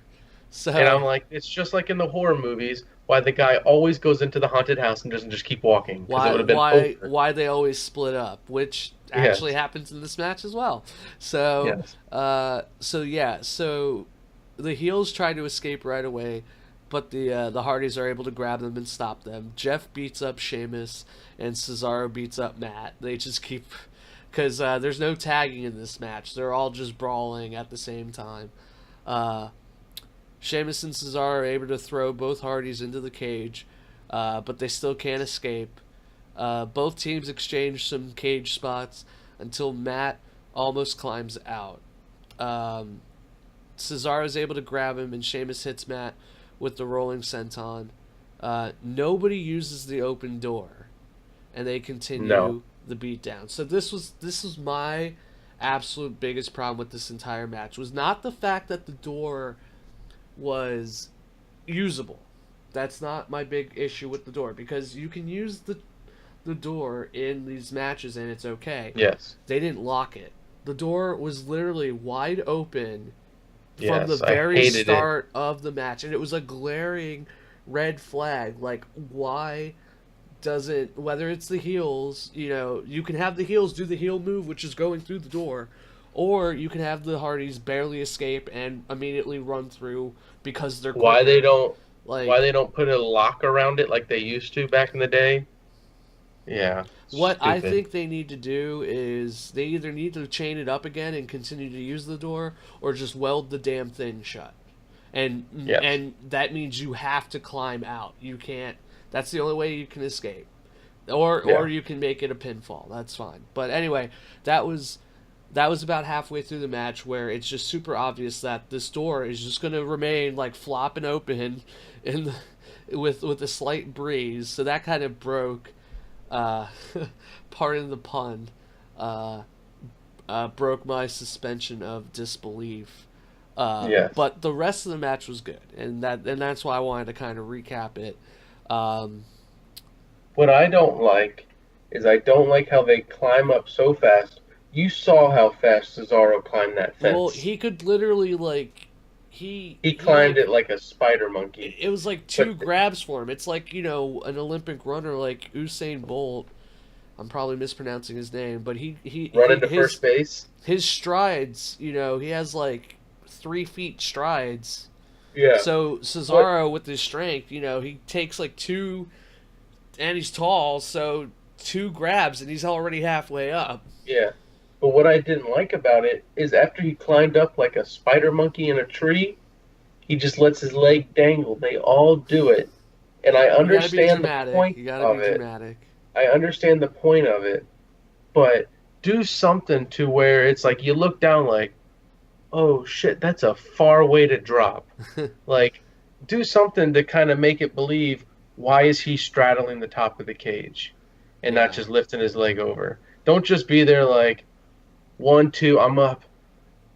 So And I'm like, it's just like in the horror movies, why the guy always goes into the haunted house and doesn't just keep walking. 'Cause it would have been over. why they always split up, which Yes. actually happens in this match as well. So Yes. so the heels try to escape right away, but the Hardys are able to grab them and stop them. Jeff beats up Sheamus and Cesaro beats up Matt. They just keep because there's no tagging in this match. They're all just brawling at the same time. Sheamus and Cesaro are able to throw both Hardys into the cage, but they still can't escape. Both teams exchange some cage spots until Matt almost climbs out. Cesaro is able to grab him, and Sheamus hits Matt with the rolling senton. Nobody uses the open door, and they continue the beatdown. So this was my absolute biggest problem with this entire match. Was not the fact that the door was usable. That's not my big issue with the door, because you can use the door in these matches and it's okay. Yes. They didn't lock it. The door was literally wide open from Yes, the I very hated it. start of the match, and it was a glaring red flag. Like, why doesn't, whether it's the heels, you can have the heels do the heel move, which is going through the door, or you can have the Hardys barely escape and immediately run through because they're quicker. Why they don't put a lock around it like they used to back in the day? Yeah. What I stupid. think they need to do is they either need to chain it up again and continue to use the door, or just weld the damn thing shut. And Yes. and that means you have to climb out. You can't. That's the only way you can escape. Or you can make it a pinfall. That's fine. But anyway, that was about halfway through the match where it's just super obvious that this door is just going to remain like flopping open with a slight breeze. So that kind of broke, pardon the pun, broke my suspension of disbelief. Yes. But the rest of the match was good, and that's why I wanted to kind of recap it. What I don't like is I don't like how they climb up so fast. You saw how fast Cesaro climbed that fence. Well, he could literally he climbed it like a spider monkey. It was like two grabs for him. It's like, an Olympic runner like Usain Bolt. I'm probably mispronouncing his name, but he Running to first base. His strides, he has like 3 feet strides. Yeah. So Cesaro with his strength, he takes like 2, and he's tall, so 2 grabs and he's already halfway up. Yeah. But what I didn't like about it is after he climbed up like a spider monkey in a tree, he just lets his leg dangle. They all do it. And I understand the point You gotta of be it. dramatic. I understand the point of it. But do something to where it's like you look down like, oh shit, that's a far way to drop. Like, do something to kind of make it believe, why is he straddling the top of the cage and not just lifting his leg over? Don't just be there like, 1, 2, I'm up.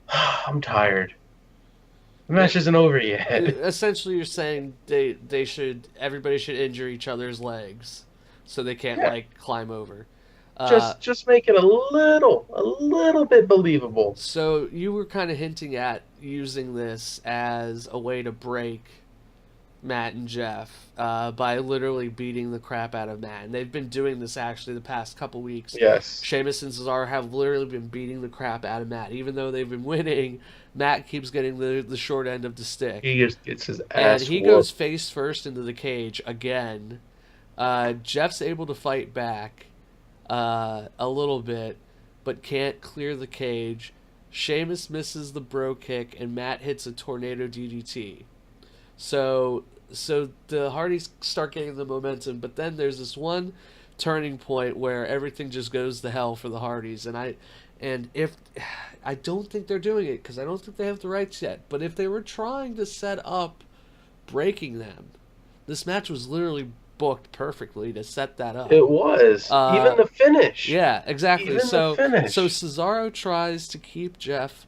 I'm tired. The match isn't over yet. Essentially, you're saying everybody should injure each other's legs, so they can't climb over. Just make it a little bit believable. So you were kind of hinting at using this as a way to break Matt and Jeff by literally beating the crap out of Matt. And they've been doing this actually the past couple weeks. Yes. Sheamus and Cesaro have literally been beating the crap out of Matt. Even though they've been winning, Matt keeps getting the short end of the stick. He just gets his And ass he whooped. goes face first into the cage again. Jeff's able to fight back a little bit, but can't clear the cage. Sheamus misses the bro kick, and Matt hits a tornado DDT. So the Hardys start getting the momentum, but then there's this one turning point where everything just goes to hell for the Hardys, and I don't think they're doing it because I don't think they have the rights yet. But if they were trying to set up breaking them, this match was literally booked perfectly to set that up. It was. Even the finish. Yeah, exactly. Even the finish. So Cesaro tries to keep Jeff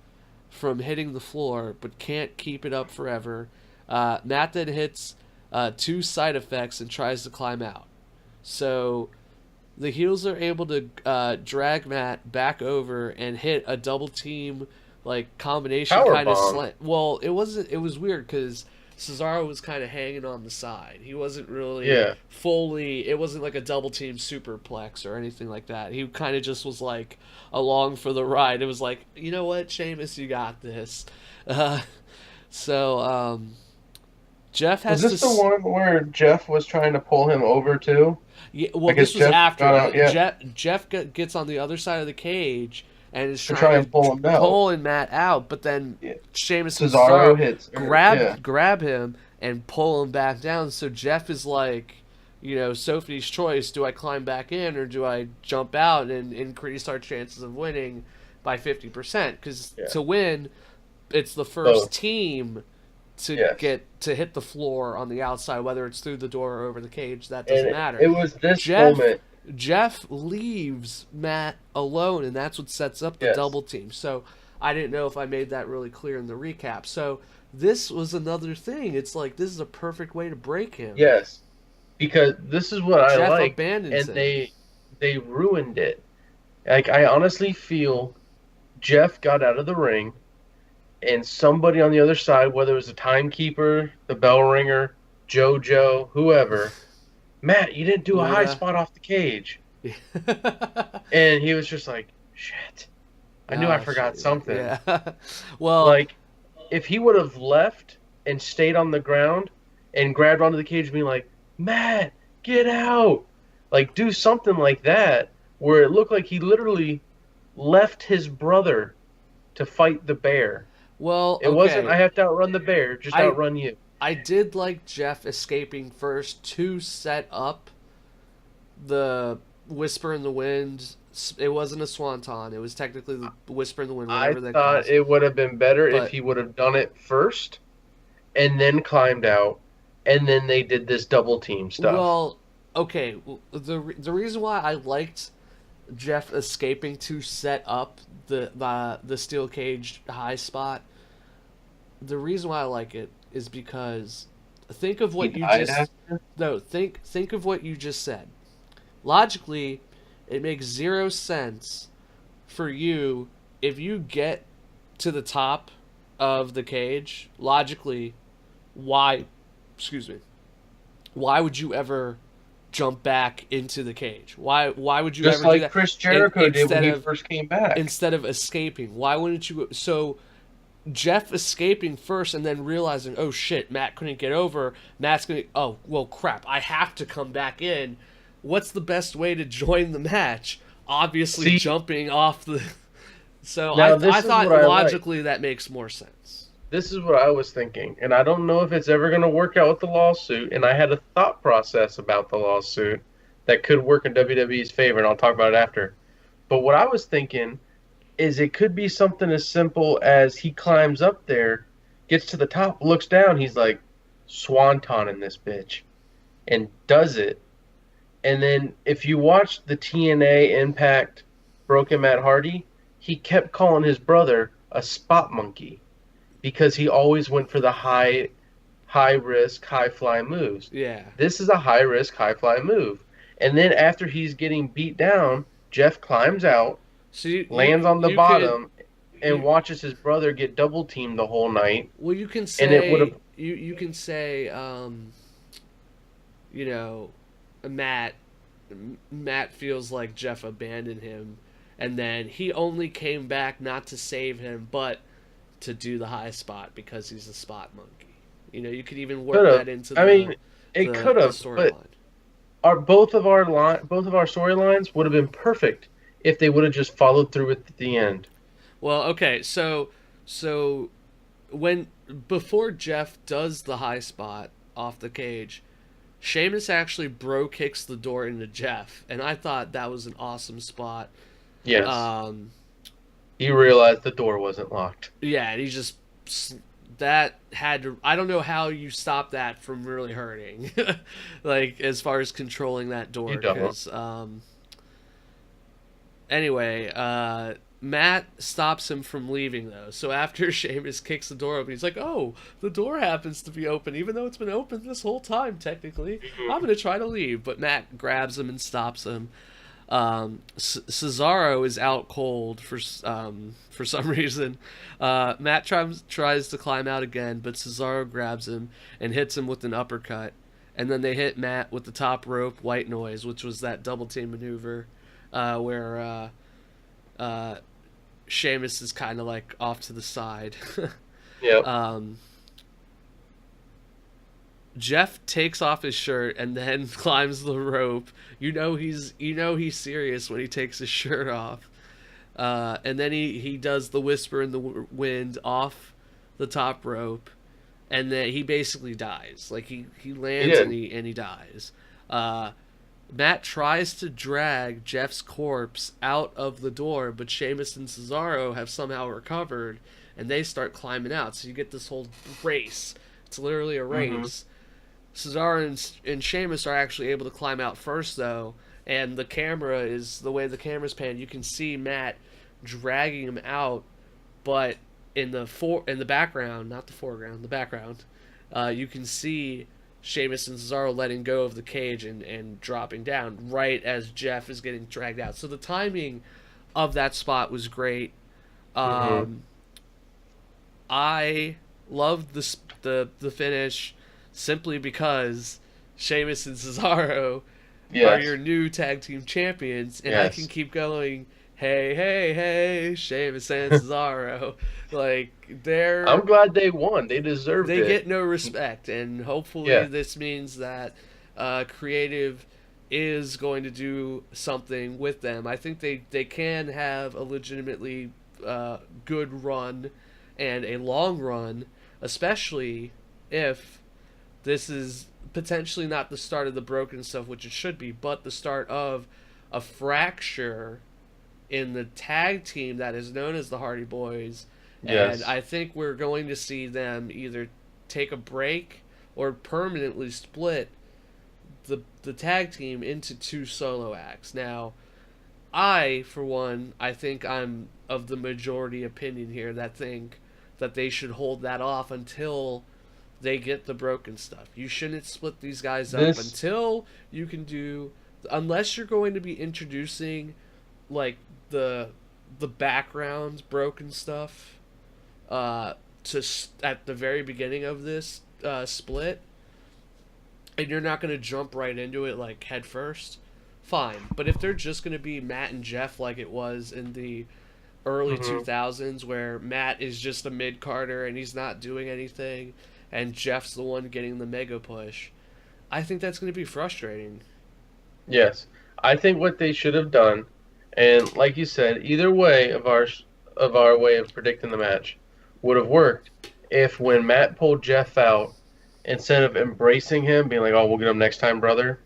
from hitting the floor, but can't keep it up forever. Matt then hits 2 side effects and tries to climb out. So the heels are able to drag Matt back over and hit a double team like combination Power kind of bomb. slant. Well, it wasn't. It was weird because Cesaro was kind of hanging on the side. He wasn't really fully. It wasn't like a double team superplex or anything like that. He kind of just was like along for the ride. It was like, you know what, Sheamus, you got this. So Jeff has Was this the one where Jeff was trying to pull him over too? Yeah, well, guess this was Jeff after. got out, yeah. Jeff gets on the other side of the cage and is To try trying and pull him out. pulling Matt out, but then Sheamus and Cesaro Cesaro hits. grab him and pull him back down. So Jeff is like, Sophie's choice: do I climb back in or do I jump out and increase our chances of winning by 50%? Because to win, it's the first team to get to hit the floor on the outside, whether it's through the door or over the cage. That doesn't matter. It was this moment. Jeff leaves Matt alone, and that's what sets up the double team. So I didn't know if I made that really clear in the recap. So this was another thing. It's like this is a perfect way to break him. Yes, because this is what Jeff I like, abandons and him. they ruined it. Like I honestly feel Jeff got out of the ring, and somebody on the other side, whether it was the timekeeper, the bell ringer, JoJo, whoever, Matt, you didn't do a high spot off the cage. And he was just like, shit. I knew I forgot something. Yeah. Well, like, if he would have left and stayed on the ground and grabbed onto the cage being like, Matt, get out. Like, do something like that where it looked like he literally left his brother to fight the bear. Well, it wasn't, I have to outrun the bear, just outrun you. I did like Jeff escaping first to set up the Whisper in the Wind. It wasn't a Swanton. It was technically the Whisper in the Wind. I thought it would have been better if he would have done it first and then climbed out, and then they did this double team stuff. Well, okay. The reason why I liked Jeff escaping to set up the steel cage high spot, the reason why I like it is because think of what think of what you just said. Logically, it makes 0 sense for you if you get to the top of the cage. Logically, why would you ever jump back into the cage? Why would you just ever do that? Just like Chris Jericho did when he first came back. Instead of escaping, why wouldn't you go? So Jeff escaping first and then realizing, oh shit, Matt couldn't get over. Matt's gonna, oh well, crap, I have to come back in. What's the best way to join the match? Obviously, jumping off the. So I thought logically that makes more sense. This is what I was thinking, and I don't know if it's ever going to work out with the lawsuit. And I had a thought process about the lawsuit that could work in WWE's favor, and I'll talk about it after. But what I was thinking is it could be something as simple as he climbs up there, gets to the top, looks down, he's like, Swanton in this bitch, and does it. And then if you watch the TNA Impact Broken Matt Hardy, he kept calling his brother a spot monkey because he always went for the high risk, high fly moves. Yeah. This is a high risk, high fly move. And then after he's getting beat down, Jeff climbs out, So lands on the you could bottom, and you watches his brother get double teamed the whole night. well you can And it would say have. you can say you know, Matt Matt feels like Jeff abandoned him, and then he only came back not to save him, but to do the high spot because he's a spot monkey. You know, you could even Could work have. that into I mean, it could the have, but storyline. both of our storylines would have been perfect if they would have just followed through at the end. Well, okay, so when before Jeff does the high spot off the cage, Sheamus actually bro kicks the door into Jeff, and I thought that was an awesome spot. Yes, Um, he realized the door wasn't locked. yeah, and he just that had to. I don't know how you stop that from really hurting, like as far as controlling that door. You don't. Because anyway, Matt stops him from leaving though. So after Sheamus kicks the door open, he's like, "Oh, the door happens to be open, even though it's been open this whole time. Technically, I'm gonna try to leave." But Matt grabs him and stops him. Cesaro is out cold for some reason. Matt tries to climb out again, but Cesaro grabs him and hits him with an uppercut. And then they hit Matt with the top rope white noise, which was that double team maneuver where Sheamus is kind of like off to the side. Yep. Jeff takes off his shirt and then climbs the rope. You know he's serious when he takes his shirt off. And then he does the whisper in the wind off the top rope, and then he basically dies. Like he lands and he dies. Matt tries to drag Jeff's corpse out of the door, but Sheamus and Cesaro have somehow recovered, and they start climbing out. So you get this whole race. It's literally a race. Mm-hmm. Cesaro and Sheamus are actually able to climb out first, though, and the way the camera's panned, you can see Matt dragging him out, but in the background, not the foreground, the background, you can see Sheamus and Cesaro letting go of the cage and dropping down right as Jeff is getting dragged out. So the timing of that spot was great. I loved the finish simply because Sheamus and Cesaro are your new tag team champions, and I can keep going. Hey, hey, hey, Sheamus and Cesaro. Like, I'm glad they won. They deserved it. They get no respect, and hopefully this means that creative is going to do something with them. I think they can have a legitimately good run and a long run, especially if this is potentially not the start of the broken stuff, which it should be, but the start of a fracture in the tag team that is known as the Hardy Boyz. And I think we're going to see them either take a break or permanently split the tag team into two solo acts. Now, for one, I think I'm of the majority opinion here that think that they should hold that off until they get the broken stuff. You shouldn't split these guys up until you can do, unless you're going to be introducing like the background broken stuff at the very beginning of this split, and you're not going to jump right into it like head first, fine. But if they're just going to be Matt and Jeff like it was in the early 2000s, where Matt is just a mid-carder and he's not doing anything, and Jeff's the one getting the mega push, I think that's going to be frustrating. Yes. I think what they should have done, and like you said, either way of our way of predicting the match would have worked if when Matt pulled Jeff out, instead of embracing him, being like, "Oh, we'll get him next time, brother,"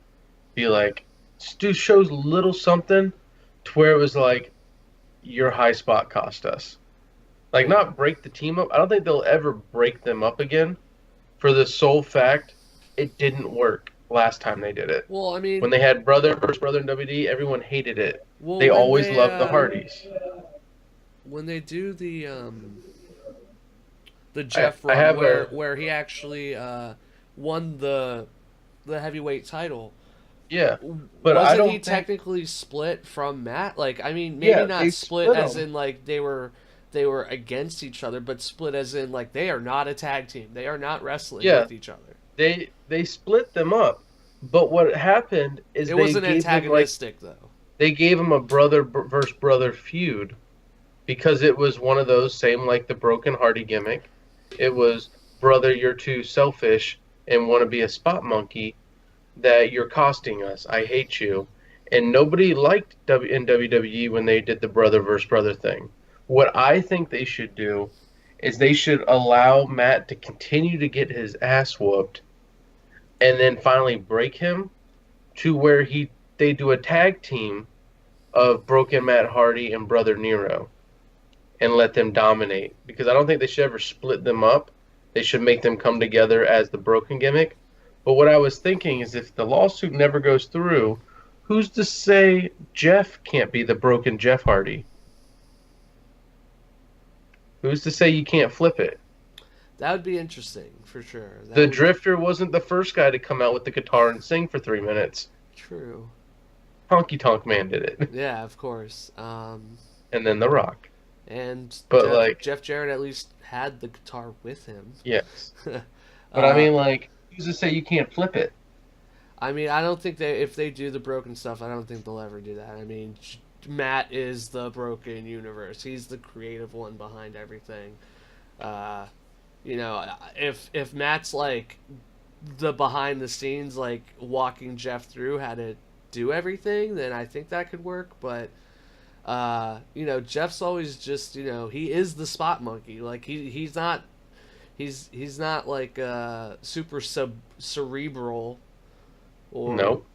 be like, "Stu shows little something," to where it was like, "Your high spot cost us." Like, not break the team up. I don't think they'll ever break them up again, for the sole fact it didn't work last time they did it. Well, I mean, when they had brother versus brother in WD, everyone hated it. Well, they always loved the Hardys. When they do the Jeff run where he actually won the heavyweight title, Yeah, but I Wasn't don't he think. technically split from Matt? Like, I mean, maybe Yeah, not they split split as them. in like they were against each other, but split as in like they are not a tag team. They are not wrestling Yeah, with each other. they split them up. But what happened is It wasn't antagonistic though. they gave him a brother versus brother feud because it was one of those same like the broken Hardy gimmick. It was brother, you're too selfish and want to be a spot monkey that you're costing us. I hate you. And nobody liked in WWE when they did the brother versus brother thing. What I think they should do is they should allow Matt to continue to get his ass whooped and then finally break him to where they do a tag team of Broken Matt Hardy and Brother Nero and let them dominate. Because I don't think they should ever split them up. They should make them come together as the broken gimmick. But what I was thinking is if the lawsuit never goes through, who's to say Jeff can't be the broken Jeff Hardy? Who's to say you can't flip it? That would be interesting for sure. The Drifter wasn't the first guy to come out with the guitar and sing for 3 minutes. True. Honky Tonk Man did it. Yeah, of course. And then The Rock. And But Jeff Jarrett at least had the guitar with him. Yes. But I mean, who's to say you can't flip it? I mean, I don't think if they do the broken stuff, I don't think they'll ever do that. I mean, Matt is the broken universe. He's the creative one behind everything. If Matt's like the behind the scenes, like walking Jeff through how to do everything, then I think that could work. But Jeff's always just he is the spot monkey. Like he's not like super cerebral or Nope.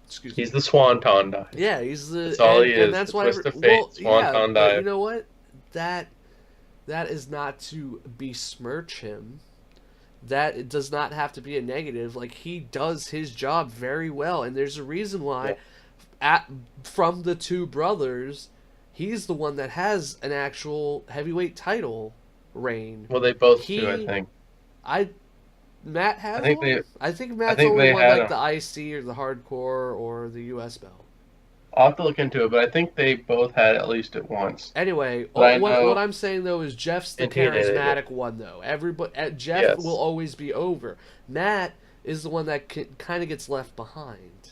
Excuse me. He's the Swanton dive. Yeah, he's the. That's all he is. And that's the why. twist of fate, Swanton but dive. you know what? That is not to besmirch him. That it does not have to be a negative. Like he does his job very well, and there's a reason why. Yeah. From the two brothers, he's the one that has an actual heavyweight title reign. Well, they both do, I think. Matt has I think one? they. I think Matt's I think only they won had like the IC or the hardcore or the US belt. I'll have to look into it, but I think they both had at least at once. Anyway, But what I'm saying though is Jeff's the And he did it. charismatic one though. Everybody, Jeff Yes. will always be over. Matt is the one that kind of gets left behind.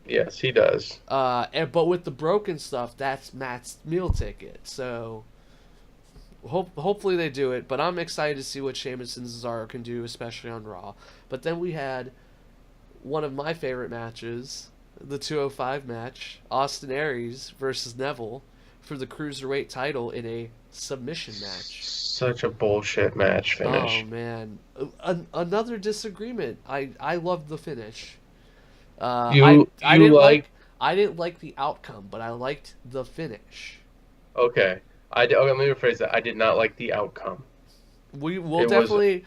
Yes, he does. But with the broken stuff, that's Matt's meal ticket. So hopefully they do it. But I'm excited to see what Sheamus and Cesaro can do, especially on Raw. But then we had one of my favorite matches, the 205 match, Austin Aries versus Neville for the Cruiserweight title in a submission match. Such a bullshit match finish. Oh, man. Another disagreement. I loved the finish. I didn't like the outcome, but I liked the finish. Okay. Okay, let me rephrase that. I did not like the outcome. We'll definitely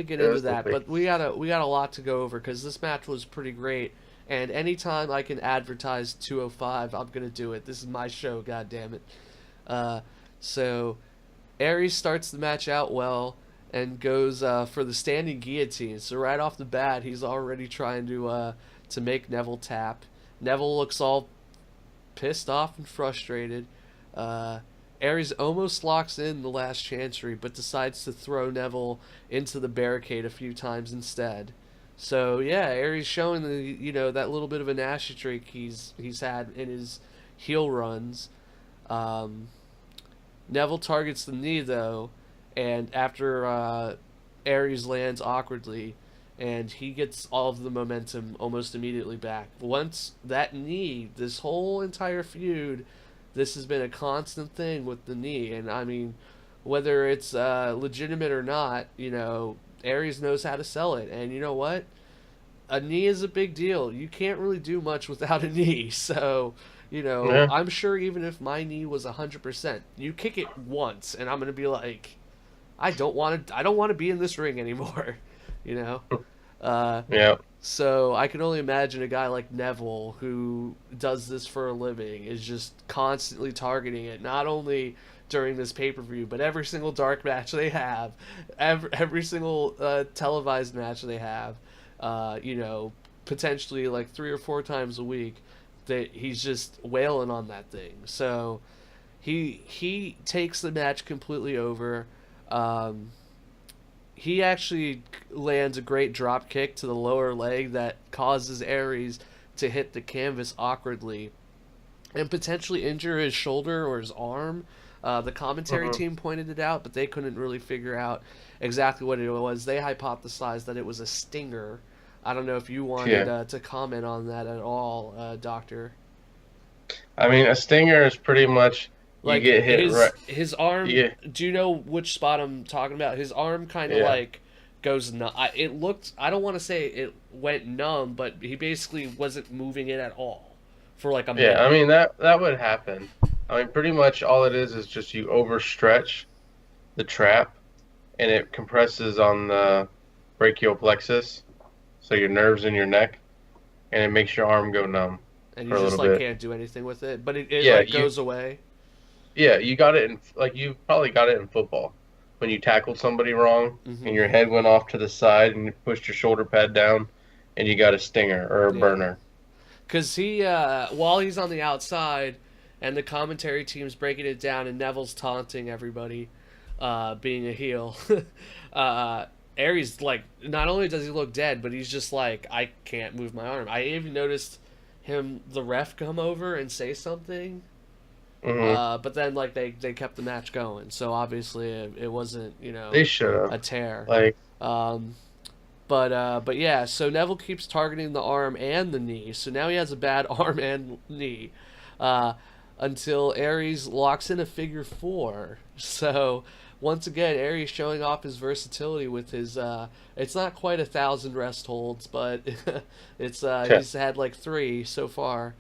get into that, ugly. but we got a lot to go over because this match was pretty great. And anytime I can advertise 205, I'm gonna do it. This is my show, god damn it. So Aries starts the match out well and goes for the standing guillotine. So right off the bat, he's already trying to make Neville tap. Neville looks all pissed off and frustrated. Aries almost locks in the last chancery, but decides to throw Neville into the barricade a few times instead. So yeah, Aries showing that little bit of a nasty streak he's had in his heel runs. Neville targets the knee though, and after Aries lands awkwardly, and he gets all of the momentum almost immediately back. Once that knee, this whole entire feud, this has been a constant thing with the knee, and I mean, whether it's legitimate or not, Aries knows how to sell it, and you know what? A knee is a big deal. You can't really do much without a knee, so Yeah. I'm sure even if my knee was 100%, you kick it once, and I'm gonna be like, I don't want to be in this ring anymore, Yeah. So I can only imagine a guy like Neville who does this for a living is just constantly targeting it, not only during this pay-per-view, but every single dark match they have, every single televised match they have. potentially like 3 or 4 times a week that he's just wailing on that thing. So he takes the match completely over. Um, he actually lands a great drop kick to the lower leg that causes Aries to hit the canvas awkwardly and potentially injure his shoulder or his arm. The commentary Mhm. team pointed it out, but they couldn't really figure out exactly what it was. They hypothesized that it was a stinger. I don't know if you wanted Yeah. to comment on that at all, Doctor. I mean, a stinger is pretty much you Like get hit right. his arm. Yeah. Do you know which spot I'm talking about? His arm kind of Yeah. like goes numb. It looked. I don't want to say it went numb, but he basically wasn't moving it at all for like a Yeah. I minute. mean that would happen. I mean, pretty much all it is just you overstretch the trap, and it compresses on the brachial plexus, so your nerves in your neck, and it makes your arm go numb And you for a just little like bit. can't do anything with it. But it Yeah, like goes away. you got it in like you probably got it in football when you tackled somebody wrong and Hmm. your head went off to the side and you pushed your shoulder pad down and you got a stinger or a Yeah, burner. because he while he's on the outside, and the commentary team's breaking it down, and Neville's taunting everybody, being a heel. uh, Aries like not only does he look dead, but he's just like I can't move my arm. I even noticed the ref come over and say something. Hmm. But then like they kept the match going, so obviously it wasn't They should a have tear. like Um, but yeah, so Neville keeps targeting the arm and the knee. So now he has a bad arm and knee, uh, until Aries locks in a figure four. So once again, Aries showing off his versatility with his. It's not quite 1,000 rest holds, but it's he's had like 3 so far.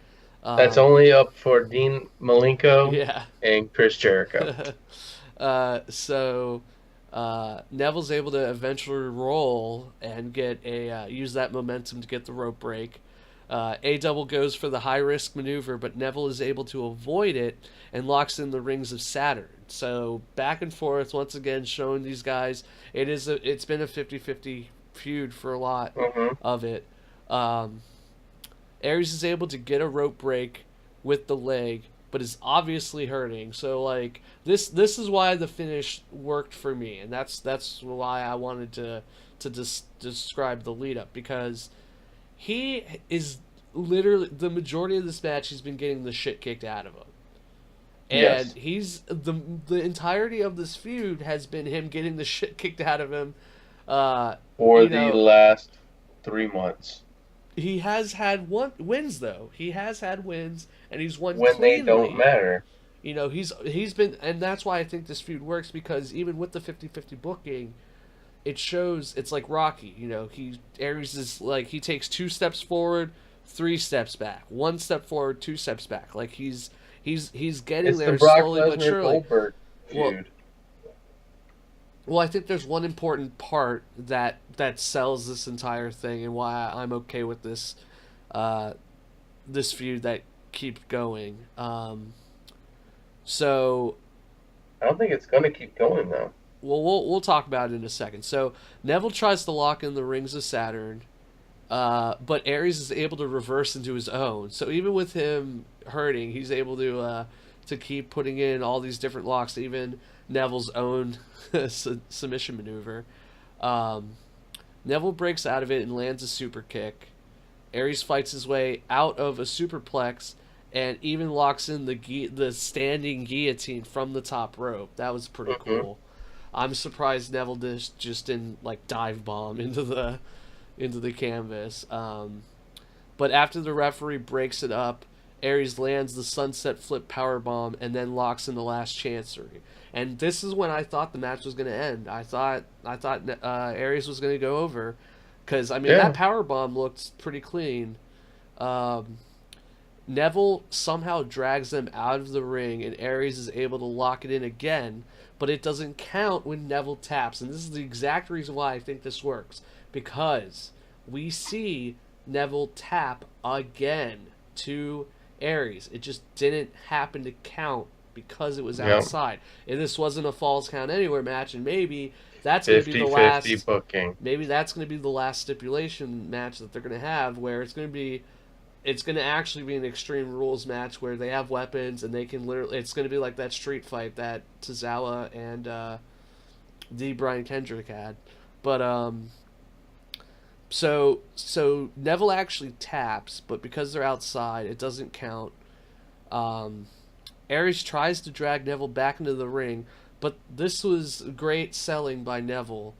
that's Um, only up for Dean Malenko yeah. and Chris Jericho. So Neville's able to eventually roll and get use that momentum to get the rope break. A double goes for the high risk maneuver, but Neville is able to avoid it and locks in the rings of Saturn. So back and forth once again, showing these guys it's been a 50-50 feud for a lot Hmm. of it. Um, Aries is able to get a rope break with the leg, but is obviously hurting. So like this is why the finish worked for me, and that's why I wanted to describe the lead up, because he is literally the majority of this match he's been getting the shit kicked out of him. And Yes, he's the entirety of this feud has been him getting the shit kicked out of him. Uh, for you the know, last 3 months he has had wins though. He has had wins, and he's won when they don't cleanly. matter. He's been, and that's why I think this feud works, because even with the 50-50 booking, it shows it's like Rocky. Aries is like he takes 2 steps forward, 3 steps back, 1 step forward, 2 steps back. Like he's getting It's the there Brock slowly but Lesnar surely. Goldberg Well, feud. well, I think there's one important part that sells this entire thing, and why I'm okay with uh, this feud that keeps going. So, I don't think it's gonna keep going though. well, we'll talk about it in a second. So Neville tries to lock in the rings of Saturn, but Aries is able to reverse into his own. So even with him hurting, he's able to keep putting in all these different locks, even Neville's own submission maneuver. Um, Neville breaks out of it and lands a super kick. Aries fights his way out of a superplex and even locks in the standing guillotine from the top rope. That was pretty Hmm. cool. I'm surprised Neville just didn't like dive bomb into the canvas. But after the referee breaks it up, Aries lands the sunset flip power bomb and then locks in the last chancery. And this is when I thought the match was going to end. I thought Aries was going to go over, because I mean that Yeah, power bomb looked pretty clean. Um, Neville somehow drags them out of the ring, and Aries is able to lock it in again, but it doesn't count when Neville taps. And this is the exact reason why I think this works, because we see Neville tap again to Aries. It just didn't happen to count because it was Yep. outside. And this wasn't a Falls Count Anywhere match, and maybe that's going to be the 50-50 last. booking. Maybe that's going to be the last stipulation match that they're going to have, where it's going to actually be an Extreme Rules match where they have weapons and they can literally. It's going to be like that street fight that Tozawa and D. Brian Kendrick had, but So Neville actually taps, but because they're outside, it doesn't count. Aries tries to drag Neville back into the ring, but this was great selling by Neville.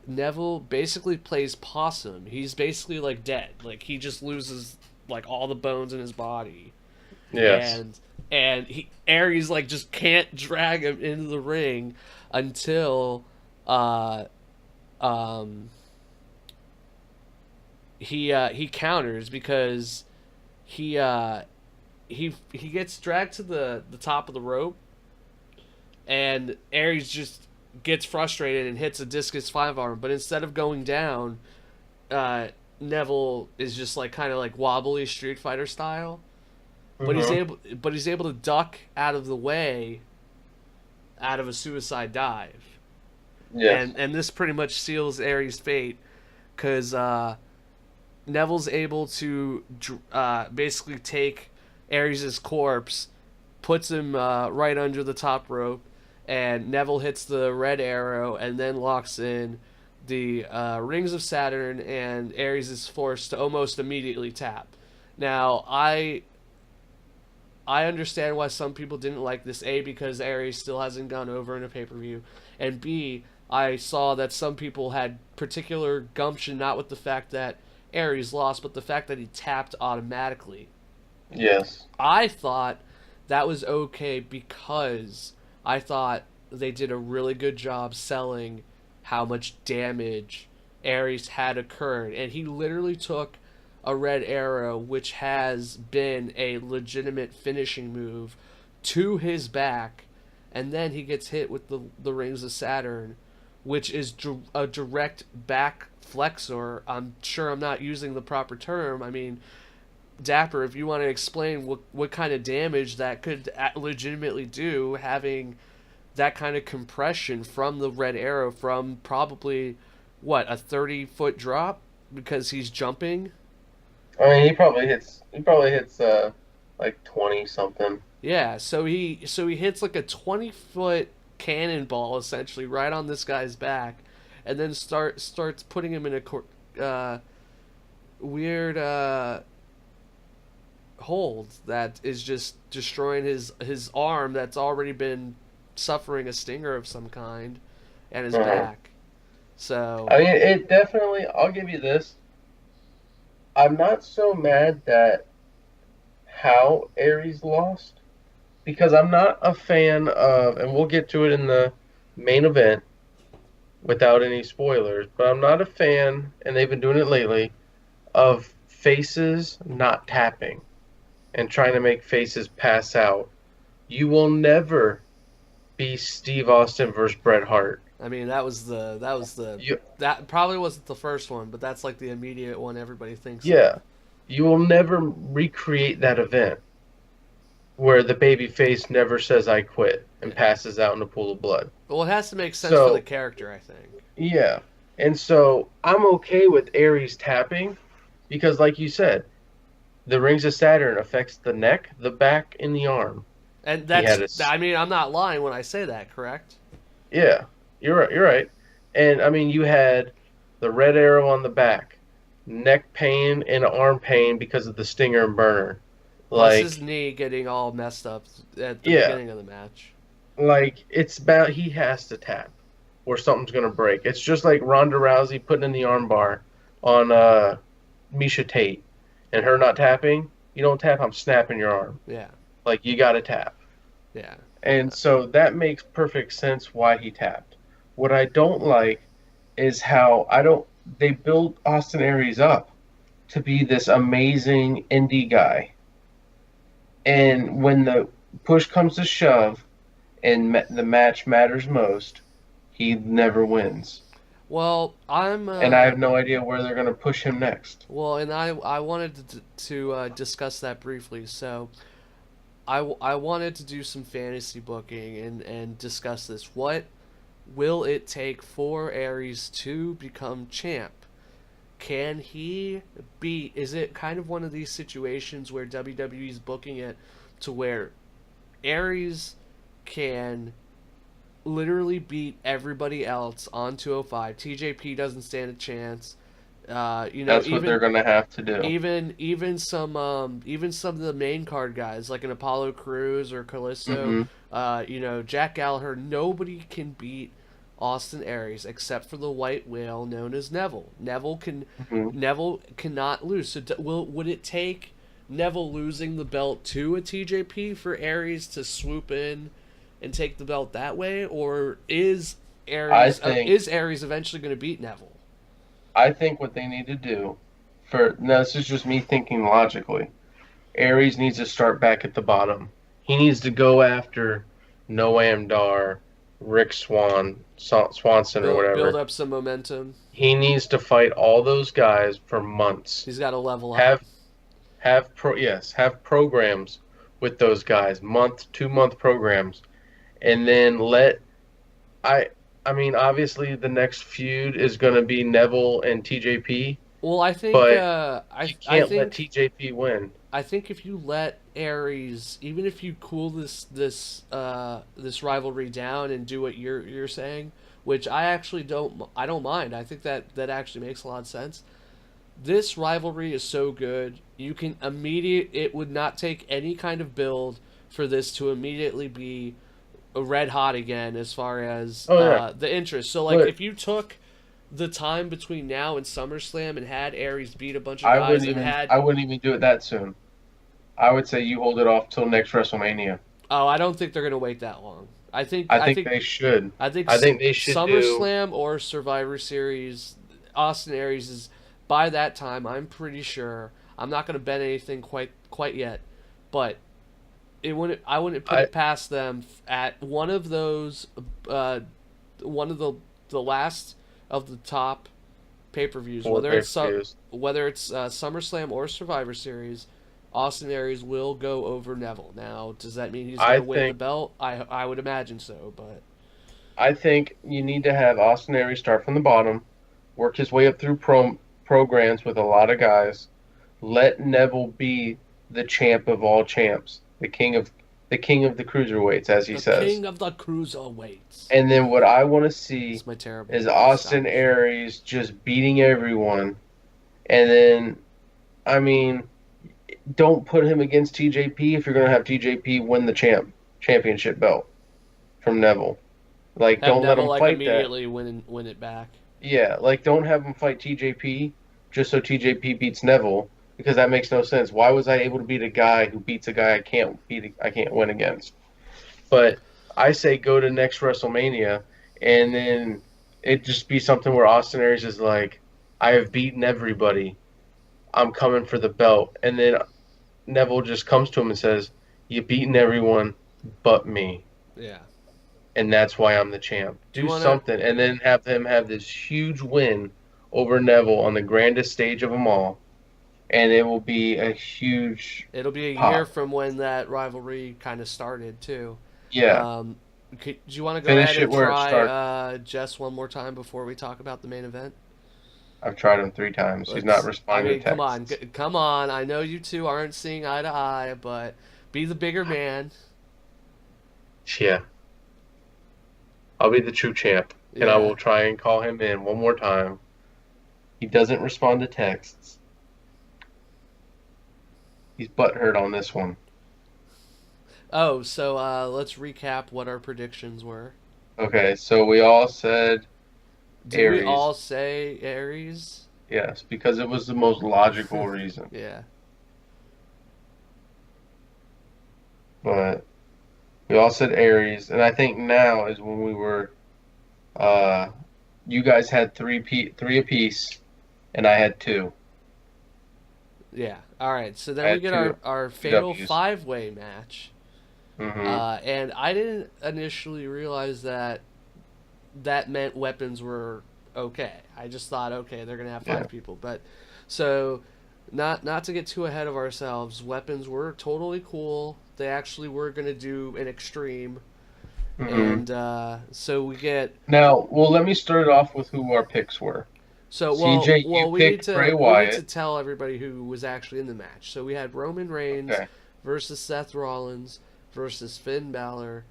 Neville basically plays possum. He's basically like dead. Like he just loses like all the bones in his body. Yes. And Aries like just can't drag him into the ring until he counters because he gets dragged to the top of the rope, and Aries just gets frustrated and hits a discus 5-arm. But instead of going down, Neville is just like kind of like wobbly Street Fighter style. But he's able to duck out of the way, out of a suicide dive. Yes. And this pretty much seals Aries' fate, because Neville's able to basically take Aries' corpse, puts him right under the top rope, and Neville hits the red arrow and then locks in the Rings of Saturn, and Aries is forced to almost immediately tap. Now, I understand why some people didn't like this, A, because Aries still hasn't gone over in a pay-per-view, and B, I saw that some people had particular gumption, not with the fact that Aries lost, but the fact that he tapped automatically. Yes. I thought that was okay because I thought they did a really good job selling how much damage Aries had occurred, and he literally took a red arrow, which has been a legitimate finishing move, to his back, and then he gets hit with the Rings of Saturn, which is a direct back flexor. I'm sure I'm not using the proper term. I mean, Dapper, if you want to explain what kind of damage that could legitimately do, having that kind of compression from the red arrow from probably, what, a 30-foot drop because he's jumping? I mean, he probably hits like 20 something. Yeah, so he hits like a 20-foot cannonball essentially right on this guy's back, and then starts putting him in a weird hold that is just destroying his arm that's already been suffering a stinger of some kind, and his back. So I mean, it definitely. I'll give you this. I'm not so mad that how Aries lost, because I'm not a fan of, and we'll get to it in the main event without any spoilers, but I'm not a fan, and they've been doing it lately, of faces not tapping and trying to make faces pass out. You will never be Steve Austin versus Bret Hart. I mean, that probably wasn't the first one, but that's like the immediate one everybody thinks of. Yeah. You will never recreate that event where the baby face never says I quit and passes out in a pool of blood. Well, it has to make sense for the character, I think. Yeah. And so I'm okay with Aries tapping because, like you said, the Rings of Saturn affects the neck, the back, and the arm. And that's, I mean, I'm not lying when I say that, correct? Yeah. You're right. You're right. And, I mean, you had the red arrow on the back, neck pain and arm pain because of the stinger and burner. Plus his knee getting all messed up at the beginning of the match. Like, it's about he has to tap or something's going to break. It's just like Ronda Rousey putting in the armbar on Misha Tate and her not tapping. You don't tap, I'm snapping your arm. Yeah. Like, you got to tap. Yeah. And so that makes perfect sense why he tapped. What I don't like is how they build Austin Aries up to be this amazing indie guy. And when the push comes to shove and the match matters most, he never wins. Well, and I have no idea where they're going to push him next. Well, and I wanted to discuss that briefly. So, I wanted to do some fantasy booking and discuss this. What will it take for Aries to become champ? Can he beat? Is it kind of one of these situations where WWE's booking it to where Aries can literally beat everybody else on 205? TJP doesn't stand a chance. That's what they're gonna have to do. Even some of the main card guys like an Apollo Crews or Callisto, Jack Gallagher. Nobody can beat Austin Aries except for the white whale known as Neville. Neville cannot lose. So would it take Neville losing the belt to a TJP for Aries to swoop in and take the belt that way, or is Aries eventually going to beat Neville? I think what they need to do now this is just me thinking logically. Aries needs to start back at the bottom. He needs to go after Noam Dar, Rick Swanson or whatever. Build up some momentum. He needs to fight all those guys for months. He's got to level up. Have programs with those guys, 2-month programs, and then I mean, obviously, the next feud is going to be Neville and TJP. Well, I think, but you can't let TJP win. I think if you let Aries, even if you cool this rivalry down and do what you're saying, which I don't mind. I think that actually makes a lot of sense. This rivalry is so good. You can it would not take any kind of build for this to immediately be red hot again as far as the interest. So if you took the time between now and SummerSlam and had Aries beat a bunch of guys I wouldn't even do it that soon. I would say you hold it off till next WrestleMania. Oh, I don't think they're going to wait that long. I think they should. I think they should SummerSlam or Survivor Series. Austin Aries is by that time. I'm pretty sure. I'm not going to bet anything quite yet, but I wouldn't put it past them at one of those, one of the last of the top pay-per-views, whether it's SummerSlam or Survivor Series. Austin Aries will go over Neville. Now, does that mean he's going to win the belt? I would imagine so, but I think you need to have Austin Aries start from the bottom, work his way up through programs with a lot of guys. Let Neville be the champ of all champs. The king of the cruiserweights, as he says. The king of the cruiserweights. And then what I want to see is Austin Scottish. Aries just beating everyone. And then, I mean, don't put him against TJP if you're going to have TJP win the championship belt from Neville. Don't let him fight immediately win it back. Yeah, don't have him fight TJP just so TJP beats Neville. Because that makes no sense. Why was I able to beat a guy who beats a guy I can't win against? But I say go to next WrestleMania, and then it just be something where Austin Aries is like, I have beaten everybody. I'm coming for the belt. And then Neville just comes to him and says, you've beaten everyone but me. Yeah. And that's why I'm the champ. Do something, and then have him have this huge win over Neville on the grandest stage of them all. And it will be a huge It'll be a pop. year from when that rivalry kind of started, too. Yeah. Do you want to go ahead and try Jess one more time before we talk about the main event? I've tried him 3 times. He's not responding to texts. Come on. I know you two aren't seeing eye to eye, but be the bigger man. Yeah. I'll be the true champ, and I will try and call him in one more time. He doesn't respond to texts. He's butthurt on this one. Oh, so let's recap what our predictions were. Okay, so we all said Aries. Did we all say Aries? Yes, because it was the most logical reason. Yeah. But we all said Aries, and I think now is when we were. You guys had three apiece, and I had 2. Yeah. All right. So then we get our fatal 5-way match. Mm-hmm. And I didn't initially realize that meant weapons were okay. I just thought, okay, they're gonna have 5 people. But so not to get too ahead of ourselves, weapons were totally cool. They actually were going to do an extreme, Mhm. and so we get Now, well, let me start it off with who our picks were. so CJ, you we need picked Bray to Wyatt. tell everybody who was actually in the match. So we had Roman Reigns Okay. versus Seth Rollins versus Finn Balor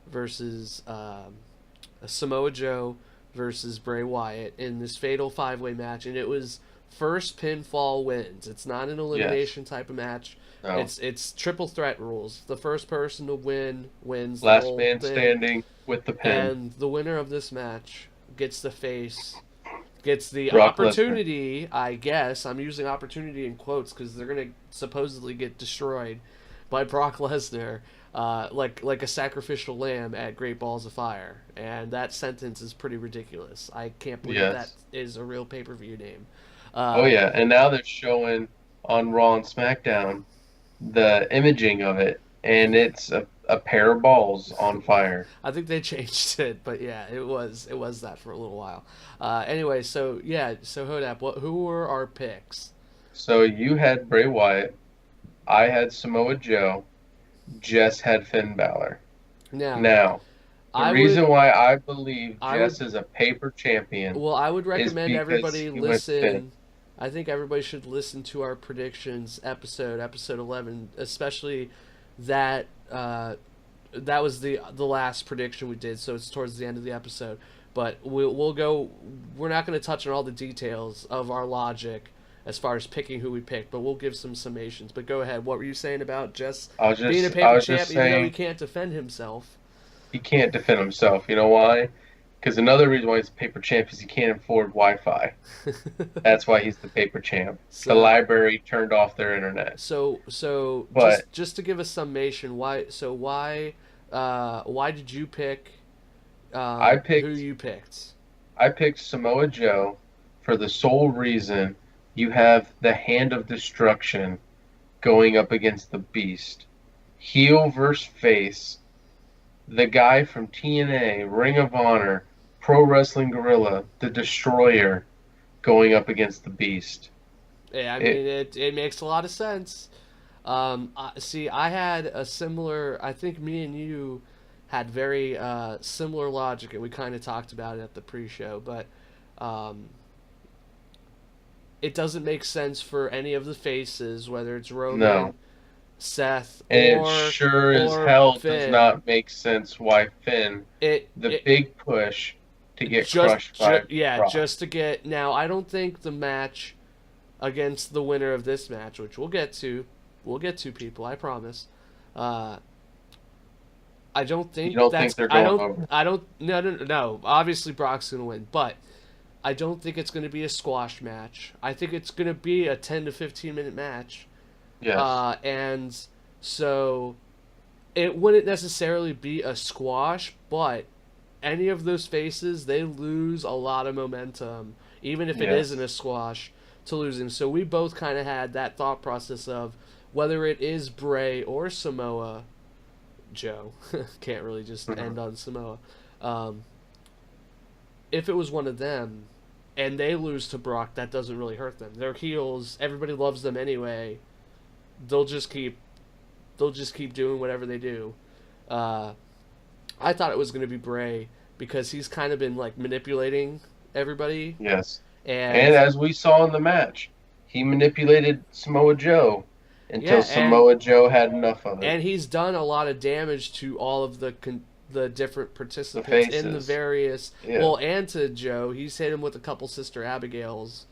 versus Samoa Joe versus Bray Wyatt in this fatal 5-way match, and it was first pinfall wins. It's not an Yes. elimination type of match. No. It's triple threat rules. The first person to win wins the Last whole man thing, standing with the pin. and the winner of this match gets the face. Gets the Brock Lesnar. opportunity, I guess. I'm using opportunity in quotes because they're gonna supposedly get destroyed by Brock Lesnar, like a sacrificial lamb at Great Balls of Fire, and that sentence is pretty ridiculous. I can't believe that Yes. is a real pay-per-view name. Oh Uh, yeah, and now they're showing on Raw and SmackDown the imaging of it, and it's a pair of balls on fire. I think they changed it, but yeah, it was that for a little while. Anyway, so yeah, so Hodap, who were our picks? So you had Bray Wyatt, I had Samoa Joe, Jess had Finn Balor. Now, Now, the I reason would why I believe I would Jess is a paper champion Well, I would is recommend because everybody he went Finn. listen. I think everybody should listen to our predictions episode 11, especially that that was the last prediction we did, so it's towards the end of the episode. But we'll go. We're not going to touch on all the details of our logic as far as picking who we picked, but we'll give some summations. But go ahead. What were you saying about just being a I paper was champ, just even though he saying can't defend himself? he can't defend himself. You know why? Because another reason why he's a paper champ is he can't afford Wi-Fi. That's why he's the paper champ. The So library turned off their internet. So But just to give a summation, why did you pick I who picked you picked? I picked Samoa Joe for the sole reason you have the Hand of Destruction going up against the Beast. Heel versus face. The guy from TNA, Ring of Honor, Pro Wrestling Guerrilla, the Destroyer, going up against the Beast. Yeah, I It mean it makes a lot of sense. See, I had a similar. I think me and you had very similar logic, and we kind of talked about it at the pre-show, but um, it doesn't make sense for any of the faces, whether it's Roman, no. Seth, And it sure as or hell does Finn. not make sense why Finn, the It big push to get crushed by yeah, Brock. just to get. Now I don't think the match against the winner of this match, which we'll get to, people, I promise. uh I don't You think don't that's think they're going over? I don't no, obviously Brock's gonna win, but I don't think it's gonna be a squash match. I think it's gonna be a 10 to 15 minute match. Yes. And so it wouldn't necessarily be a squash, but any of those faces, they lose a lot of momentum, even if it Yes. isn't a squash, to losing. So we both kind of had that thought process of whether it is Bray or Samoa Joe. Can't really just Mhm. end on Samoa. Um, if it was one of them and they lose to Brock, that doesn't really hurt them. They're heels. Everybody loves them anyway. They'll just keep doing whatever they do. Uh, I thought it was going to be Bray because he's kind of been like manipulating everybody, Yes. and And as we saw in the match, he manipulated Samoa Joe until yeah, Samoa Joe had enough of it. and he's done a lot of damage to all of the different The participants in the faces. various Yeah. well, and to Joe, he's hit him with a couple Sister Abigails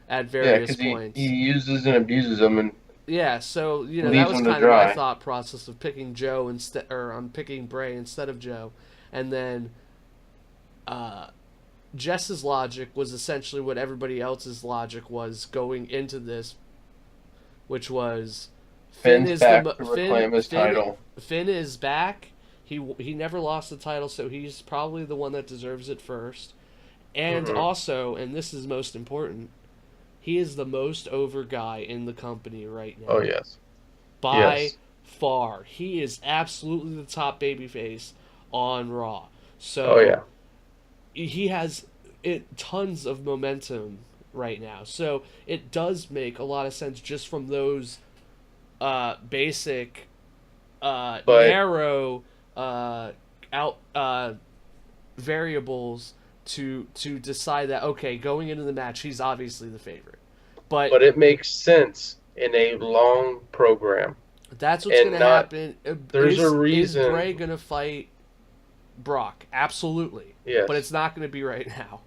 at Yeah, various because he points. uses and abuses them and Yeah, so that leaves was them to kind of my dry. thought process of picking Joe instead, or I'm picking Bray instead of Joe, and then uh, Jess's logic was essentially what everybody else's logic was going into this, which was Finn's back to reclaim his title. Finn is back. He never lost the title, so he's probably the one that deserves it first. And Mhm. also, and this is most important, he is the most over guy in the company right now. Oh, yes. By Yes. far. He is absolutely the top babyface on Raw. So Oh, yeah. he has tons of momentum right now. So it does make a lot of sense just from those basic But narrow out variables to decide that, okay, going into the match, he's obviously the favorite. But it makes sense in a long program. that's what's And going to not happen. there's a Is reason. Bray going to fight Brock? Absolutely. Yes. But it's not going to be right now.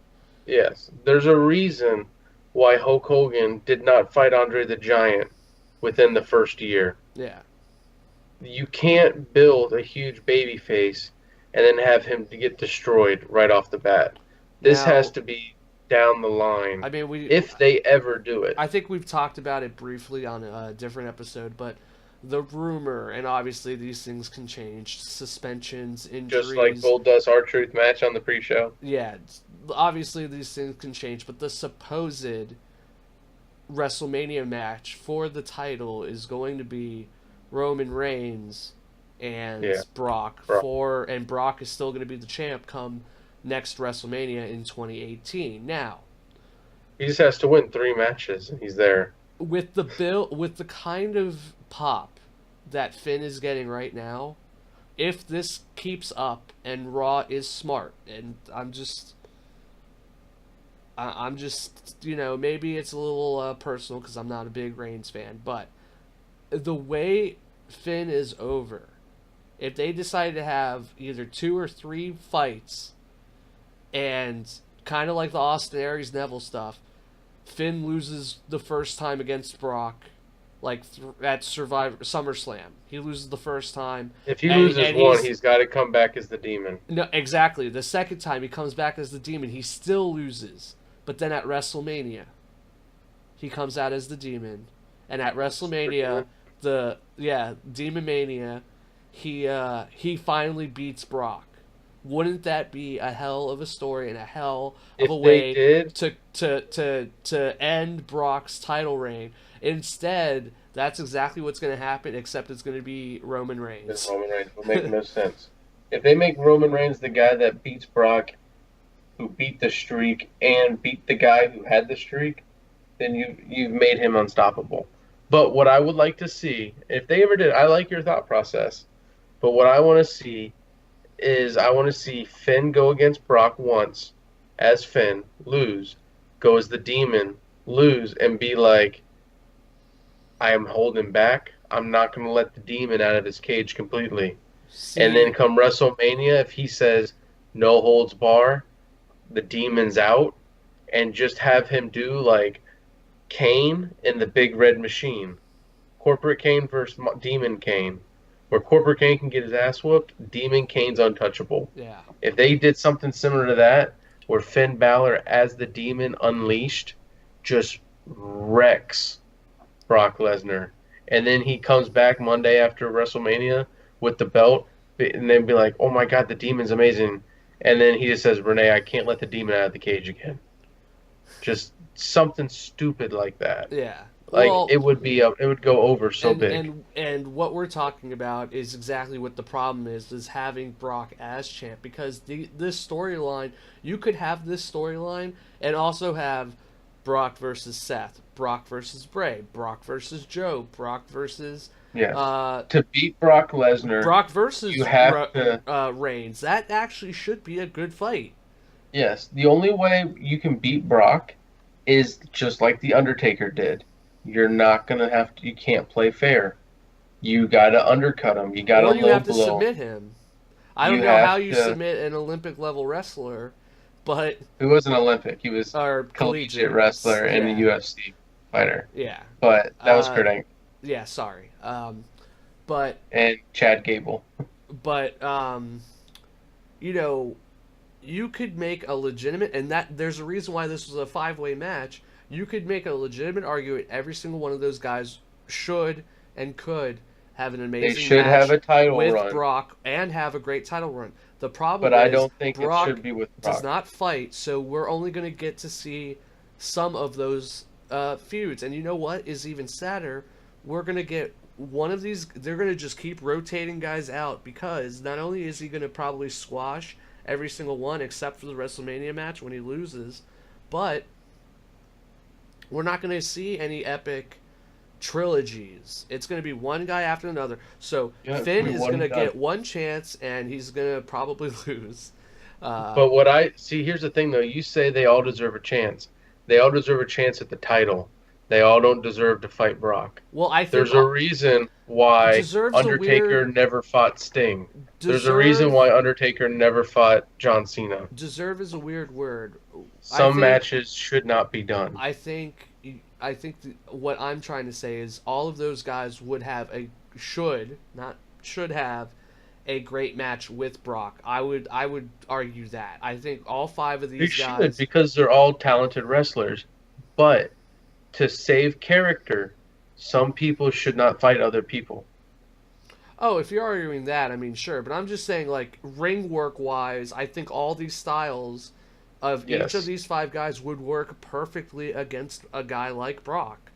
Yes. There's a reason why Hulk Hogan did not fight Andre the Giant within the first year. Yeah. You can't build a huge baby face and then have him to get destroyed right off the bat. This Now, has to be down the line. I mean, if they ever do it. I think we've talked about it briefly on a different episode, but the rumor, and obviously these things can change, suspensions, injuries. Just like Goldust R-Truth match on the pre-show. Yeah, obviously these things can change, but the supposed WrestleMania match for the title is going to be Roman Reigns and Brock. And Brock is still going to be the champ come next WrestleMania in 2018. Now, he just has to win 3 matches and he's there. With the kind of pop that Finn is getting right now, if this keeps up and Raw is smart, and I'm just, maybe it's a little personal because I'm not a big Reigns fan, but the way Finn is over, if they decide to have either 2 or 3 fights, and kind of like the Austin Aries Neville stuff, Finn loses the first time against Brock, like at SummerSlam. He loses the first time. If he loses one, he's got to come back as the Demon. No, exactly. The second time he comes back as the Demon, he still loses. But then at WrestleMania, he comes out as the Demon, and at WrestleMania, Demon Mania, he finally beats Brock. Wouldn't that be a hell of a story and a hell of a way to end Brock's title reign? Instead, that's exactly what's going to happen, except it's going to be Roman Reigns. Roman Reigns will make no sense. If they make Roman Reigns the guy that beats Brock, who beat the streak, and beat the guy who had the streak, then you've made him unstoppable. But what I would like to see, if they ever did, I like your thought process, but what I want to see is I want to see Finn go against Brock once as Finn, lose, go as the Demon, lose, and be like, I am holding back. I'm not going to let the Demon out of his cage completely. And then come WrestleMania, if he says no holds bar, the Demon's out, and just have him do like Kane in the Big Red Machine. Corporate Kane versus Demon Kane. Where Corporate Kane can get his ass whooped, Demon Kane's untouchable. Yeah. If they did something similar to that, where Finn Balor as the Demon Unleashed just wrecks Brock Lesnar, and then he comes back Monday after WrestleMania with the belt, and then be like, oh my god, the Demon's amazing. And then he just says, Renee, I can't let the Demon out of the cage again. Just something stupid like that. Yeah. Like, it would go over so big. And what we're talking about is exactly what the problem is having Brock as champ, because this storyline, you could have this storyline and also have Brock versus Seth, Brock versus Bray, Brock versus Joe, Brock versus to beat Brock Lesnar, Brock versus Reigns. That actually should be a good fight. Yes, the only way you can beat Brock is just like the Undertaker did. You're not gonna have to. You can't play fair. You gotta undercut him. You gotta you have to submit him. I don't know how you submit an Olympic level wrestler, but he wasn't Olympic. He was collegiate wrestler and a UFC fighter. Yeah, but that was Kurt Angle. Yeah, sorry. And Chad Gable. But you could make a legitimate, and that there's a reason why this was a 5-way match. You could make a legitimate argument every single one of those guys should and could have an amazing match. They should have a title with run. Brock and have a great title run. The problem I is don't think Brock it should be with Brock. does not fight, so we're only going to get to see some of those feuds. And you know what is even sadder? We're going to get one of these. They're going to just keep rotating guys out, because not only is he going to probably squash every single one except for the WrestleMania match when he loses, but we're not going to see any epic trilogies. It's going to be one guy after another. So Yeah, it's Finn gonna be is one going to guy. get one chance, and he's going to probably lose. But what I see, here's the thing though. You say they all deserve a chance. They all deserve a chance at the title. They all don't deserve to fight Brock. Well, I think There's a reason why deserves a Undertaker weird never fought Sting. There's a reason deserve. why Undertaker never fought John Cena. Deserve is a weird word. I Some think matches should not be done. I think what I'm trying to say is all of those guys would have should have a great match with Brock. I would argue that. I think all five of They these should guys. because they're all talented wrestlers. But to save character, some people should not fight other people. Oh, if you're arguing that, I mean, sure. But I'm just saying, like, ring work wise, I think all these styles of each of Yes. these five guys would work perfectly against a guy like Brock.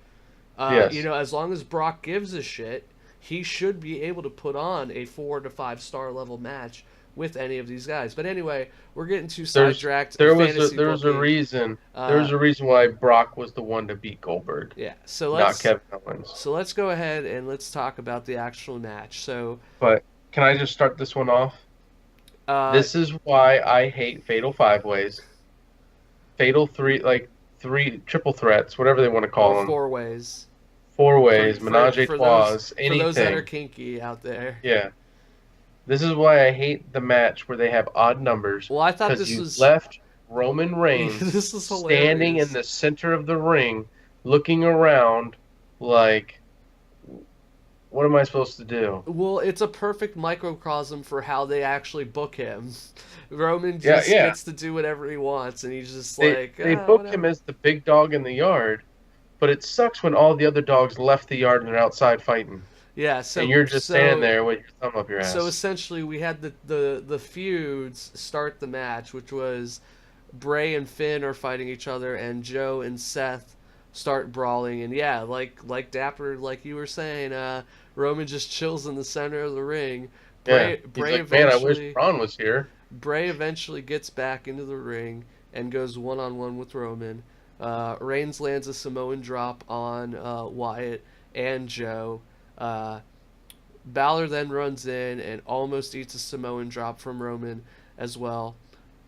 Yes. As long as Brock gives a shit, he should be able to put on a 4 to 5 star level match with any of these guys. But anyway, we're getting too There's sidetracked. there was Fantasy there was a booking. reason there Uh, was a reason why Brock was the one to beat Goldberg, yeah. So not let's Kevin Owens. so let's go ahead and let's talk about the actual match. So, But can I just start this one off? uh, This is why I hate Fatal Five Ways, Fatal Three, like three triple threats, whatever they want to call or them, 4 ways. four ways, menage a For trois, those that are anything. kinky out there. Yeah, this is why I hate the match where they have odd numbers Well, I thought because this you was left Roman Reigns this is standing hilarious. in the center of the ring, looking around like, what am I supposed to do? Well, it's a perfect microcosm for how they actually book him. Roman Yeah, just yeah. gets to do whatever he wants, and he's just They like, they book him whatever. as the big dog in the yard, but it sucks when all the other dogs left the yard and they're outside fighting, Yeah. and So you're just standing so there with your thumb up your so ass. essentially, we had the feuds start the match, which was Bray and Finn are fighting each other, and Joe and Seth start brawling. And yeah, like Dapper, like you were saying, Roman just chills in the center of the ring. Yeah, he's Bray like, man, I wish eventually Braun was here. Bray eventually gets back into the ring and goes one on one with Roman. Reigns lands a Samoan drop on Wyatt and Joe. Uh, Balor then runs in and almost eats a Samoan drop from Roman as well.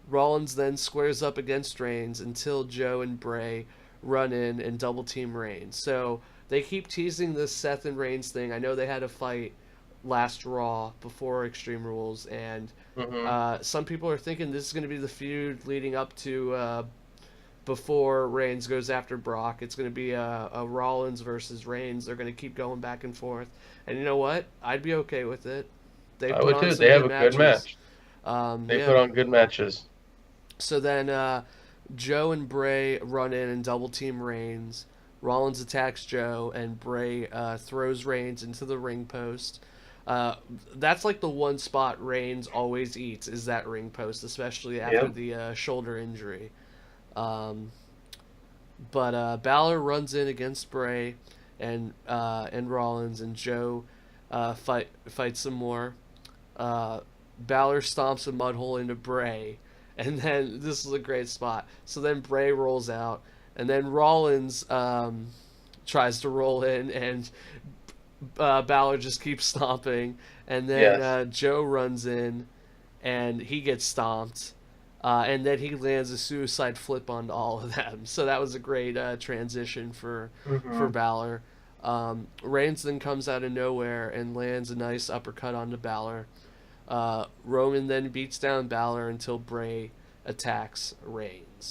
Rollins then squares up against Reigns until Joe and Bray run in and double team Reigns. So they keep teasing this Seth and Reigns thing. I know they had a fight last Raw before Extreme Rules, and Hmm. some people are thinking this is going to be the feud leading up to before Reigns goes after Brock. It's going to be a Rollins versus Reigns. They're going to keep going back and forth. And you know what? I'd be okay with it. They I put would on too. some They have good a good matches. match. They Yeah. put on good matches. So then Joe and Bray run in and double team Reigns. Rollins attacks Joe, and Bray throws Reigns into the ring post. Uh, that's like the one spot Reigns always eats is that ring post, especially after Yep. the shoulder injury. Um, but Balor runs in against Bray and Rollins, and Joe fights some more. Balor stomps a mud hole into Bray, and then this is a great spot. So then Bray rolls out, and then Rollins tries to roll in, and Balor just keeps stomping, and then Yes. Joe runs in, and he gets stomped, and then he lands a suicide flip onto all of them. So that was a great transition for Hmm. Balor. Reigns then comes out of nowhere and lands a nice uppercut onto Balor. Roman then beats down Balor until Bray attacks Reigns.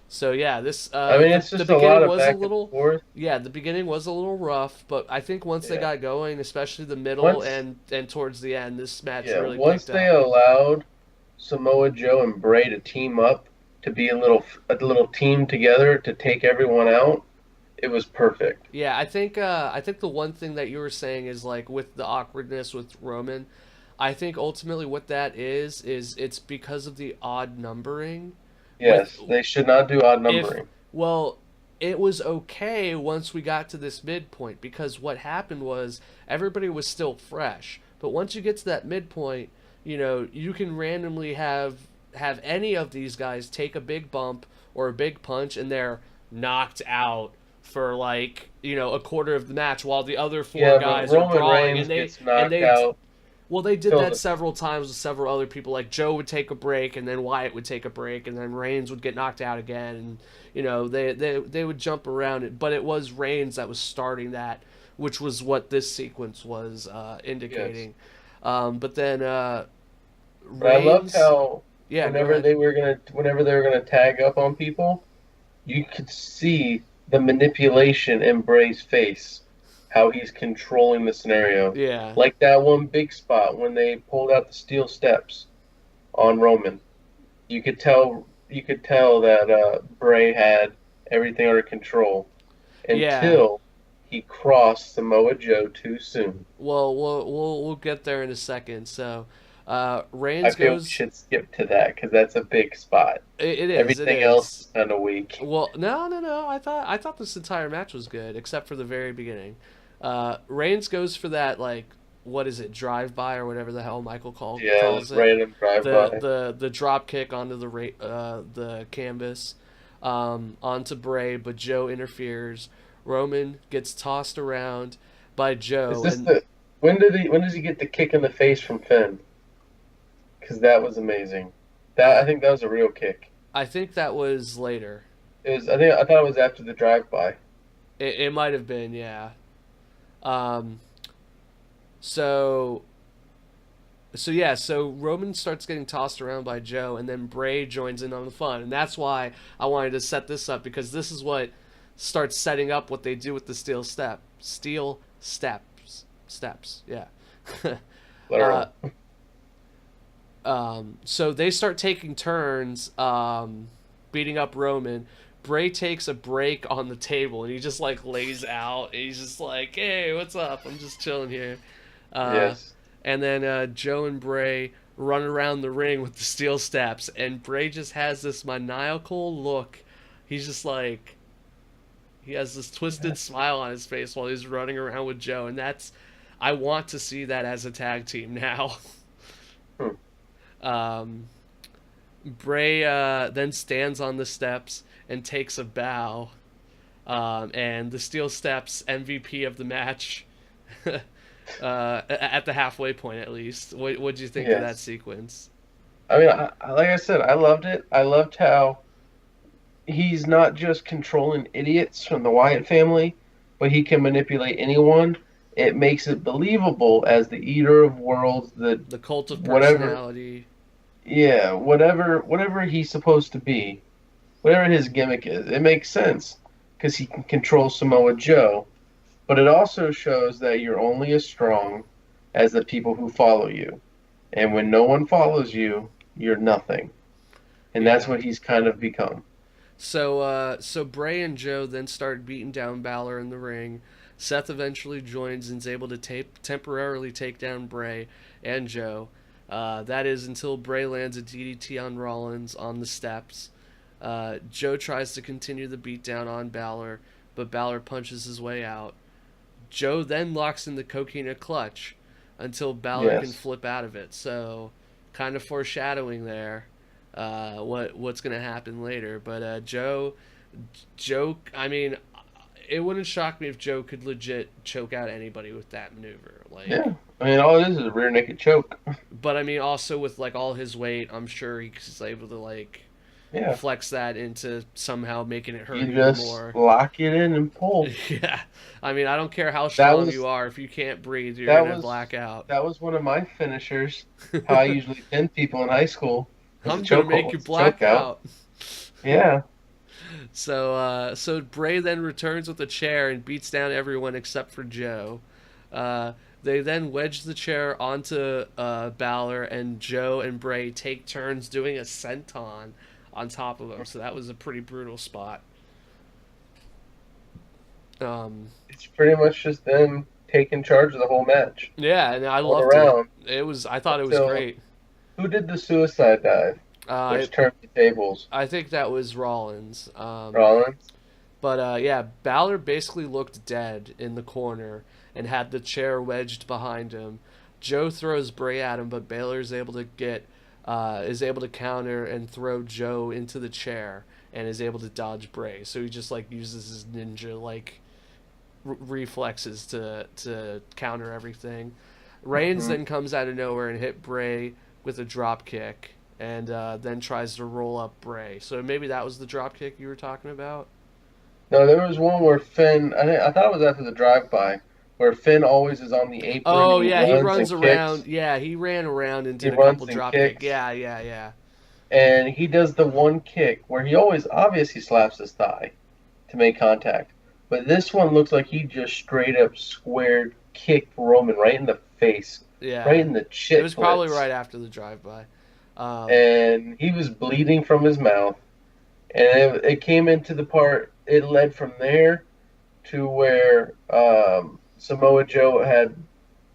So yeah, this I mean, it's the just a beginning lot of was back a little and forth. yeah, the beginning was a little rough, but I think once they Yeah. got going, especially the middle Once, and towards the end, this match yeah, really once picked they up. allowed Samoa Joe and Bray to team up to be a little team together to take everyone out, it was perfect. Yeah, I think the one thing that you were saying is like with the awkwardness with Roman, I think ultimately what that is it's because of the odd numbering. With Yes, they should not do odd if numbering. well, it was okay once we got to this midpoint because what happened was everybody was still fresh. But once you get to that midpoint, you can randomly have any of these guys take a big bump or a big punch and they're knocked out for like a quarter of the match while the other four Yeah, but guys are Roman brawling, Reigns gets and knocked they out. well, they did till that the several times with several other people. Like Joe would take a break, and then Wyatt would take a break, and then Reigns would get knocked out again. And they would jump around it, but it was Reigns that was starting that, which was what this sequence was yes. indicating. But then But I loved Reigns, how yeah, go ahead. whenever they were gonna tag up on people, you could see the manipulation in Bray's face, how he's controlling the scenario. Yeah, Like that one big spot when they pulled out the steel steps on Roman. You could tell that Bray had everything under control yeah. until he crossed Samoa Joe too soon. Well, we'll get there in a second. So, I Reigns feel we goes. should skip to that because that's a big spot. It is. It Everything else is. is kind of weak. Well, no, no, no. I thought this entire match was good, except for the very beginning. Reigns goes for that like what is it, drive by or whatever the hell Yeah, calls this it. random The drive-by. the drop kick onto the canvas, onto Bray, but Joe interferes. Roman gets tossed around by Is Joe, this and the when does he get the kick in the face from Finn? Because that was amazing. I think that was a real kick. I think that was later. I thought it was after the drive-by. It might have been, yeah. Um, so so Roman starts getting tossed around by Joe, and then Bray joins in on the fun, and that's why I wanted to set this up because this is what starts setting up what they do with the steel steps, yeah. uh, Literal. so they start taking turns beating up Roman. Bray takes a break on the table, and he just like lays out. And he's just like, "Hey, what's up? I'm just chilling here." Uh, Yes. and then Joe and Bray run around the ring with the steel steps, and Bray just has this maniacal look. He's just like, he has this twisted smile on his face while he's running around with Joe, and I want to see that as a tag team now. Hmm. um, Bray then stands on the steps and takes a bow, and the steel steps MVP of the match. At the halfway point, at least. What do you think of that Yes. sequence? I mean, like I said, I loved it. I loved how he's not just controlling idiots from the Wyatt family, but he can manipulate anyone. It makes it believable as the Eater of Worlds, the The cult of whatever, personality. yeah, whatever he's supposed to be, whatever his gimmick is. It makes sense because he can control Samoa Joe, but it also shows that you're only as strong as the people who follow you. And when no one follows you, you're nothing. And that's Yeah. what he's kind of become. So Bray and Joe then start beating down Balor in the ring. Seth eventually joins and is able to temporarily take down Bray and Joe. That is until Bray lands a DDT on Rollins on the steps. Joe tries to continue the beatdown on Balor, but Balor punches his way out. Joe then locks in the Coquina clutch until Balor can Yes. flip out of it. So, kind of foreshadowing there, what's gonna happen later. But Joe, I mean, it wouldn't shock me if Joe could legit choke out anybody with that maneuver. Like, Yeah. I mean, all it is a rear naked choke. but I mean, also with like all his weight, I'm sure he's able to like Yeah. flex that into somehow making it hurt You even just more. lock it in and pull. Yeah, I mean, I don't care how That strong was you are. If you can't breathe, you're that gonna was black out. that was one of my finishers. How I usually pin people in high school is a I'm gonna make you choke black out. out. Yeah. So Bray then returns with a chair and beats down everyone except for Joe. They then wedge the chair onto Balor, and Joe and Bray take turns doing a senton on top of him. So that was a pretty brutal spot. It's pretty much just them taking charge of the whole match. Yeah, and I Going loved it. around I thought it was until great. who did the suicide dive, Uh, which turned the tables? I think that was Rollins. Rollins. But yeah, Balor basically looked dead in the corner and had the chair wedged behind him. Joe throws Bray at him, but Balor's able to get is able to counter and throw Joe into the chair and is able to dodge Bray. So he just like uses his ninja like reflexes to counter everything. Reigns then comes out of nowhere and hit Bray with a drop kick, and then tries to roll up Bray. So maybe that was the drop kick you were talking about. No, there was one where Finn. I thought it was after the drive-by, where Finn always is on the apron. Oh and yeah, he runs and around. kicks. Yeah, he ran around and He did a couple runs and drop kicks. kick. Yeah. And he does the one kick where he always obviously slaps his thigh to make contact. But this one looks like he just straight up squared kicked Roman right in the face, Yeah, right in the chit. it was probably right after the drive-by. And he was bleeding from his mouth. And it came into the part, it led from there to where Samoa Joe had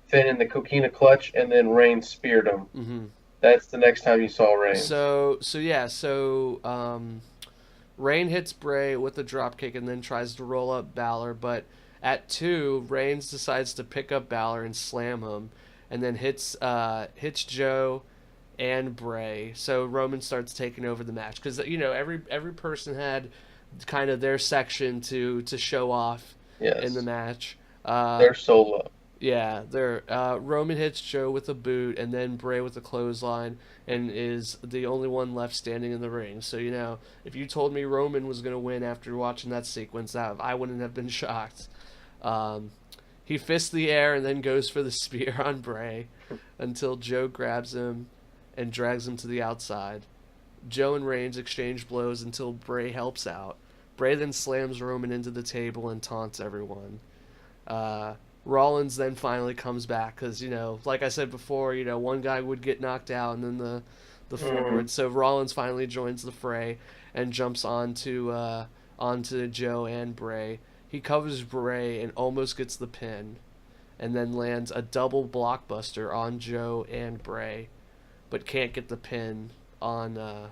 Finn in the coquina clutch, and then Reigns speared him. Mm-hmm. That's the next time you saw Reigns. So Reigns hits Bray with a drop kick and then tries to roll up Balor, but at 2, Reigns decides to pick up Balor and slam him, and then hits Joe and Bray. So Roman starts taking over the match because every person had kind of their section to show off in the match. They're solo. Yeah, Roman hits Joe with a boot and then Bray with a clothesline and is the only one left standing in the ring. So, if you told me Roman was going to win after watching that sequence, I wouldn't have been shocked. He fists the air and then goes for the spear on Bray until Joe grabs him and drags him to the outside. Joe and Reigns exchange blows until Bray helps out. Bray then slams Roman into the table and taunts everyone. Rollins then finally comes back because, like I said before, one guy would get knocked out and then the forward. So Rollins finally joins the fray and jumps onto Joe and Bray. He covers Bray and almost gets the pin and then lands a double blockbuster on Joe and Bray, but can't get the pin on the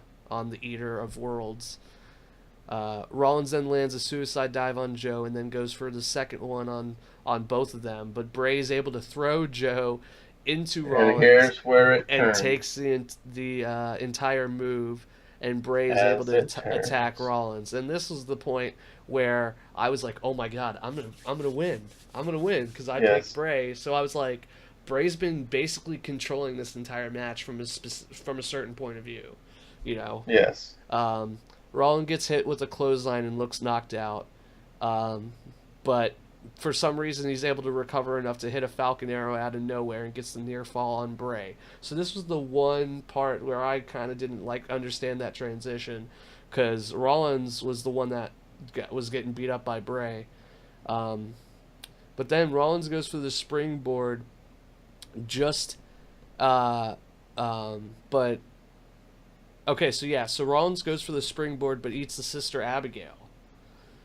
Eater of Worlds. Rollins then lands a suicide dive on Joe and then goes for the second one on both of them, but Bray is able to throw Joe into Rollins, and here's where it and turns. takes the entire move, and Bray is able to attack Rollins. And this was the point where I was like, oh my god, I'm gonna win because I picked Bray. So I was like, Bray's been basically controlling this entire match from a certain point of view, Yes. Rollins gets hit with a clothesline and looks knocked out, but for some reason he's able to recover enough to hit a Falcon Arrow out of nowhere and gets the near fall on Bray. So this was the one part where I kind of didn't understand that transition, because Rollins was the one that was getting beat up by Bray. But then Rollins goes for the springboard, but okay, so Rollins goes for the springboard but eats the Sister Abigail.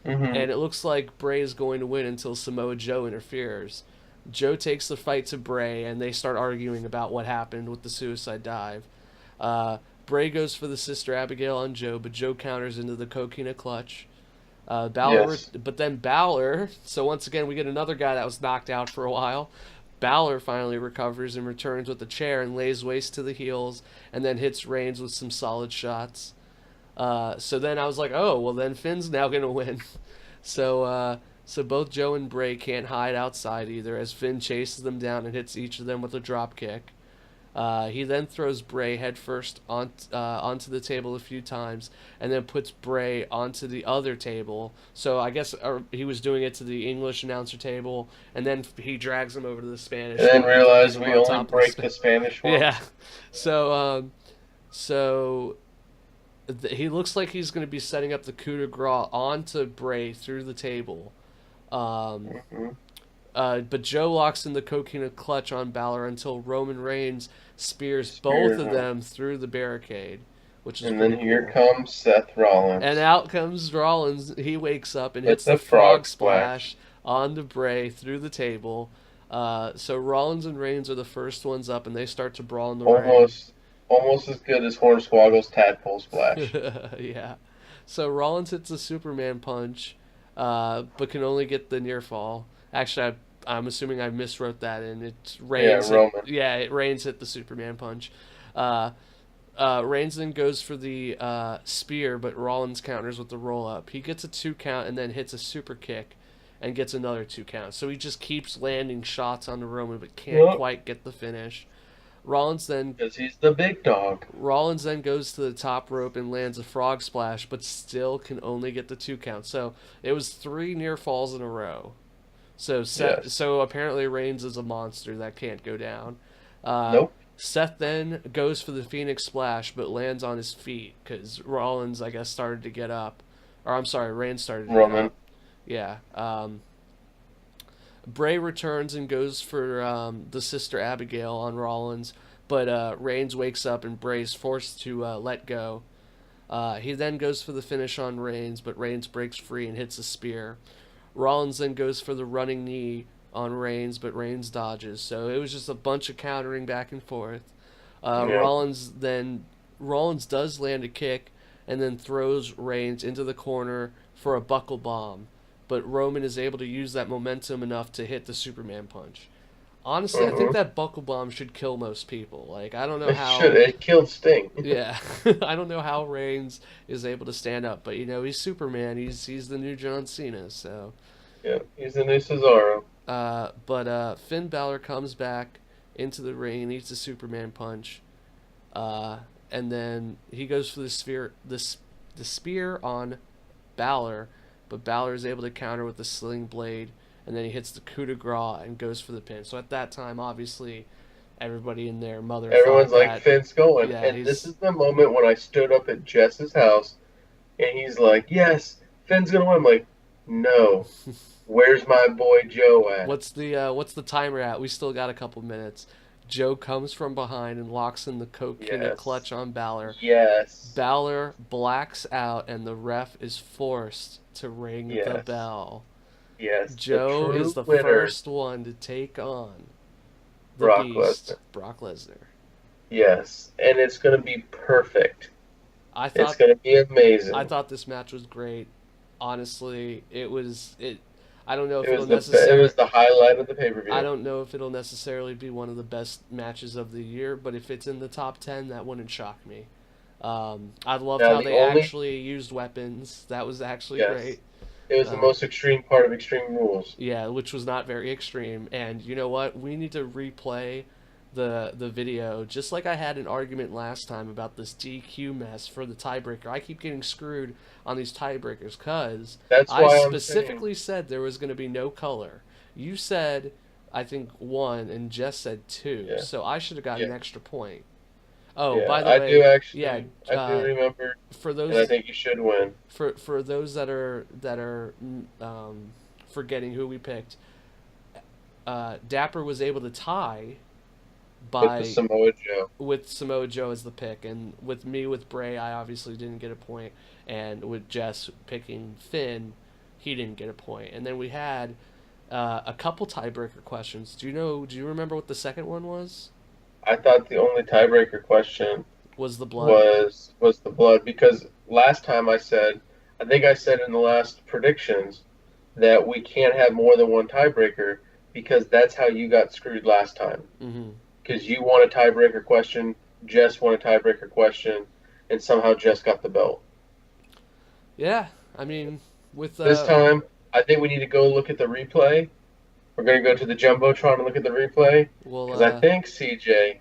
Mm-hmm. And it looks like Bray is going to win until Samoa Joe interferes. Joe takes the fight to Bray, and they start arguing about what happened with the suicide dive. Bray goes for the Sister Abigail on Joe, but Joe counters into the coquina clutch. But then Balor, so once again we get another guy that was knocked out for a while. Balor finally recovers and returns with a chair and lays waste to the heels, and then hits Reigns with some solid shots. So then I was like, oh, well then Finn's now going to win. So both Joe and Bray can't hide outside either, as Finn chases them down and hits each of them with a drop kick. He then throws Bray headfirst onto the table a few times, and then puts Bray onto the other table. So I guess he was doing it to the English announcer table, and then he drags him over to the Spanish. And then realize we only break the Spanish one. Yeah. So he looks like he's going to be setting up the coup de grace onto Bray through the table. But Joe locks in the coquina clutch on Balor until Roman Reigns spears both of them through the barricade, which is and then here comes Seth Rollins. And out comes Rollins. He wakes up and hits the frog splash onto Bray through the table. So Rollins and Reigns are the first ones up, and they start to brawl in the ring. Almost as good as Hornswoggle's tadpole splash. Yeah. So Rollins hits a Superman punch, but can only get the near fall. Actually, I'm assuming I miswrote that, and it's Reigns. Roman. Reigns hit the Superman punch. Reigns then goes for the spear, but Rollins counters with the roll up. He gets a 2 count and then hits a super kick and gets another 2 count. So he just keeps landing shots on the Roman but can't Yep. quite get the finish. Rollins then Because he's the big dog. goes to the top rope and lands a frog splash, but still can only get the 2 count. So it was 3 near falls in a row. So Yes. so apparently Reigns is a monster that can't go down. Nope. Seth then goes for the Phoenix Splash, but lands on his feet because Rollins, I guess, started to get up. Or I'm sorry, Reigns started to get Roman. up. Yeah. Bray returns and goes for the Sister Abigail on Rollins, but Reigns wakes up and Bray's forced to let go. He then goes for the finish on Reigns, but Reigns breaks free and hits a spear. Rollins then goes for the running knee on Reigns, but Reigns dodges. So it was just a bunch of countering back and forth. Yeah. Rollins does land a kick and then throws Reigns into the corner for a buckle bomb, but Roman is able to use that momentum enough to hit the Superman punch. Honestly, I think that buckle bomb should kill most people. Like, I don't know It how. should. It killed Sting. Yeah, I don't know how Reigns is able to stand up, but he's Superman. He's the new John Cena. So, Yeah, he's the new Cesaro. but Finn Balor comes back into the ring and eats a Superman punch, and then he goes for the spear on Balor, but Balor is able to counter with the sling blade, and then he hits the coup de grace and goes for the pin. So at that time, obviously, everybody in their mother Everyone's thought like, that, Finn's going. yeah, And this is the moment when I stood up at Jess's house, and he's like, yes, Finn's going to win. I'm like, no. Where's my boy Joe at? What's the timer at? We still got a couple minutes. Joe comes from behind and locks in the Coke King Yes. clutch on Balor. Yes. Balor blacks out, and the ref is forced to ring the Yes. bell. Yes. Joe the true is the winner, first one to take on the Brock Beast, Lesnar. Brock Lesnar. Yes. And it's going to be perfect. I It's thought going to be amazing. this match was great. Honestly, I don't know if it it'll was necessarily. the highlight of the pay-per-view. I don't know if it'll necessarily be one of the best matches of the year, but if it's in the top 10, that wouldn't shock me. I loved Now, how the they only- actually used weapons. That was actually Yes. great. It was the most extreme part of Extreme Rules. Yeah, which was not very extreme. And you know what? We need to replay the video, just like I had an argument last time about this DQ mess for the tiebreaker. I keep getting screwed on these tiebreakers because That's I why I'm specifically said there was going to be no color. You said, I think, 1, and Jess said 2. Yeah. So I should have gotten an Yeah. extra point. Oh, Yeah, by the I way, do actually. yeah, I do remember, for and I those think you should win. for those that are forgetting who we picked, Dapper was able to tie by With the Samoa Joe. with Samoa Joe as the pick, and with Bray, I obviously didn't get a point, and with Jess picking Finn, he didn't get a point. And then we had a couple tiebreaker questions. Do you remember what the second one was? I thought the only tiebreaker question Was the blood? was the blood, because last time I think I said in the last predictions that we can't have more than one tiebreaker because that's how you got screwed last time. Mm-hmm. Because you won a tiebreaker question, Jess won a tiebreaker question, and somehow Jess got the belt. Yeah, I mean, with This time, I think we need to go look at the replay. We're going to go to the Jumbotron and look at the replay. Because I think, CJ,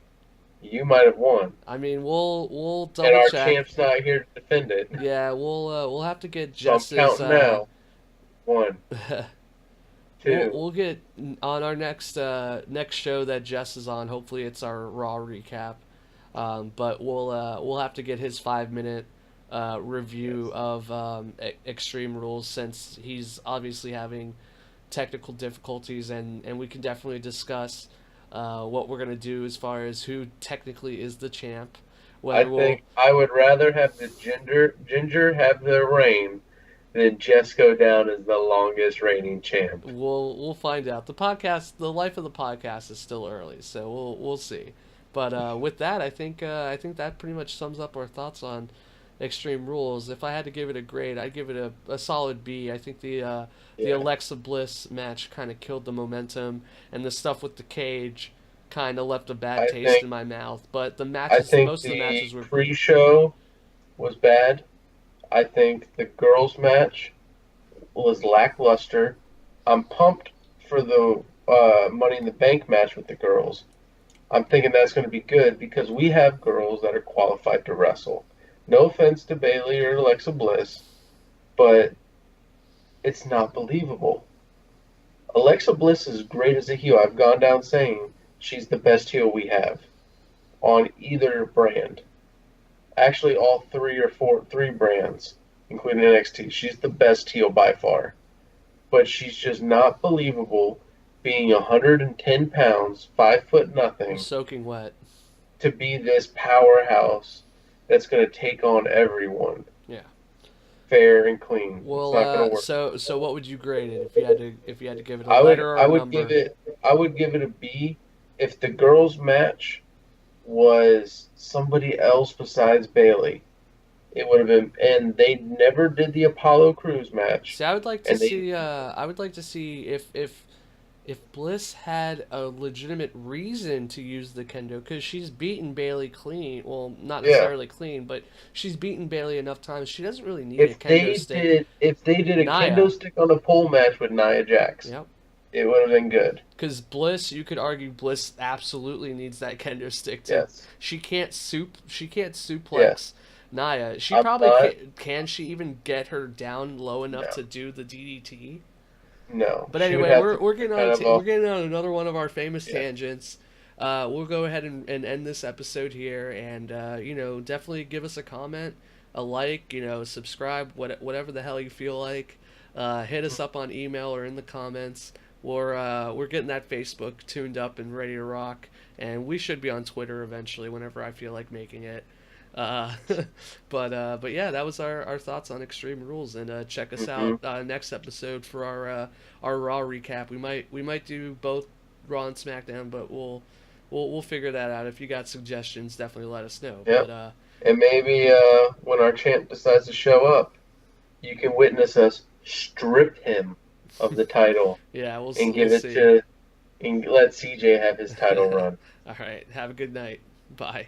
you might have won. I mean, we'll And double our check. champ's not here to defend it. Yeah, we'll have to get So I'm Jess's. counting now. 1, 2. We'll get on our next show that Jess is on. Hopefully, it's our Raw recap. But we'll have to get his 5-minute review of Extreme Rules, since he's obviously having technical difficulties, and we can definitely discuss what we're gonna do as far as who technically is the champ. I think I would rather have the Ginger have the reign than Jess go down as the longest reigning champ. We'll find out. The life of the podcast is still early, so we'll see. But with that, I think that pretty much sums up our thoughts on Extreme Rules. If I had to give it a grade, I'd give it a solid B. I think the Alexa Bliss match kind of killed the momentum, and the stuff with the cage kind of left a bad I taste think in my mouth. But the I matches, think most of the the matches were pre-show was bad. I think the girls' match was lackluster. I'm pumped for the Money in the Bank match with the girls. I'm thinking that's going to be good because we have girls that are qualified to wrestle. No offense to Bailey or Alexa Bliss, but it's not believable. Alexa Bliss is great as a heel. I've gone down saying she's the best heel we have on either brand. Actually, all three brands, including NXT. She's the best heel by far. But she's just not believable being 110 pounds, 5 foot nothing, soaking wet. to be this powerhouse that's going to take on everyone. Yeah. Fair and clean. It's Well, not going to work. so what would you grade it if you had to give it a I would letter or I a would number? give it a B if the girls match was somebody else besides Bailey. It would have been, and they never did the Apollo Crews match. See, I would like to And they, see. I would like to see if Bliss had a legitimate reason to use the kendo, because she's beaten Bailey clean. Well, not yeah, necessarily clean, but she's beaten Bailey enough times. She doesn't really need a kendo stick. if they did a Nia. kendo stick on a pole match with Nia Jax, Yep. it would have been good. Because Bliss, you could argue Bliss absolutely needs that kendo stick to. Yes. She can't suplex Yes. Nia. She I'm probably not- can she even get her down low enough No. to do the DDT? No. But She would anyway, have we're to we're getting kind on of we're getting on another one of our famous Yeah. tangents. We'll go ahead and end this episode here, and definitely give us a comment, a like, subscribe, whatever the hell you feel like. Hit us up on email or in the comments. We're getting that Facebook tuned up and ready to rock, and we should be on Twitter eventually whenever I feel like making it. Uh, but yeah, that was our thoughts on Extreme Rules, and check us out next episode for our Raw recap. We might do both Raw and SmackDown, but we'll figure that out. If you got suggestions, definitely let us know. Yep. But And maybe when our champ decides to show up, you can witness us strip him of the title yeah, we'll and give we'll it see. to and let CJ have his title run. All right, have a good night. Bye.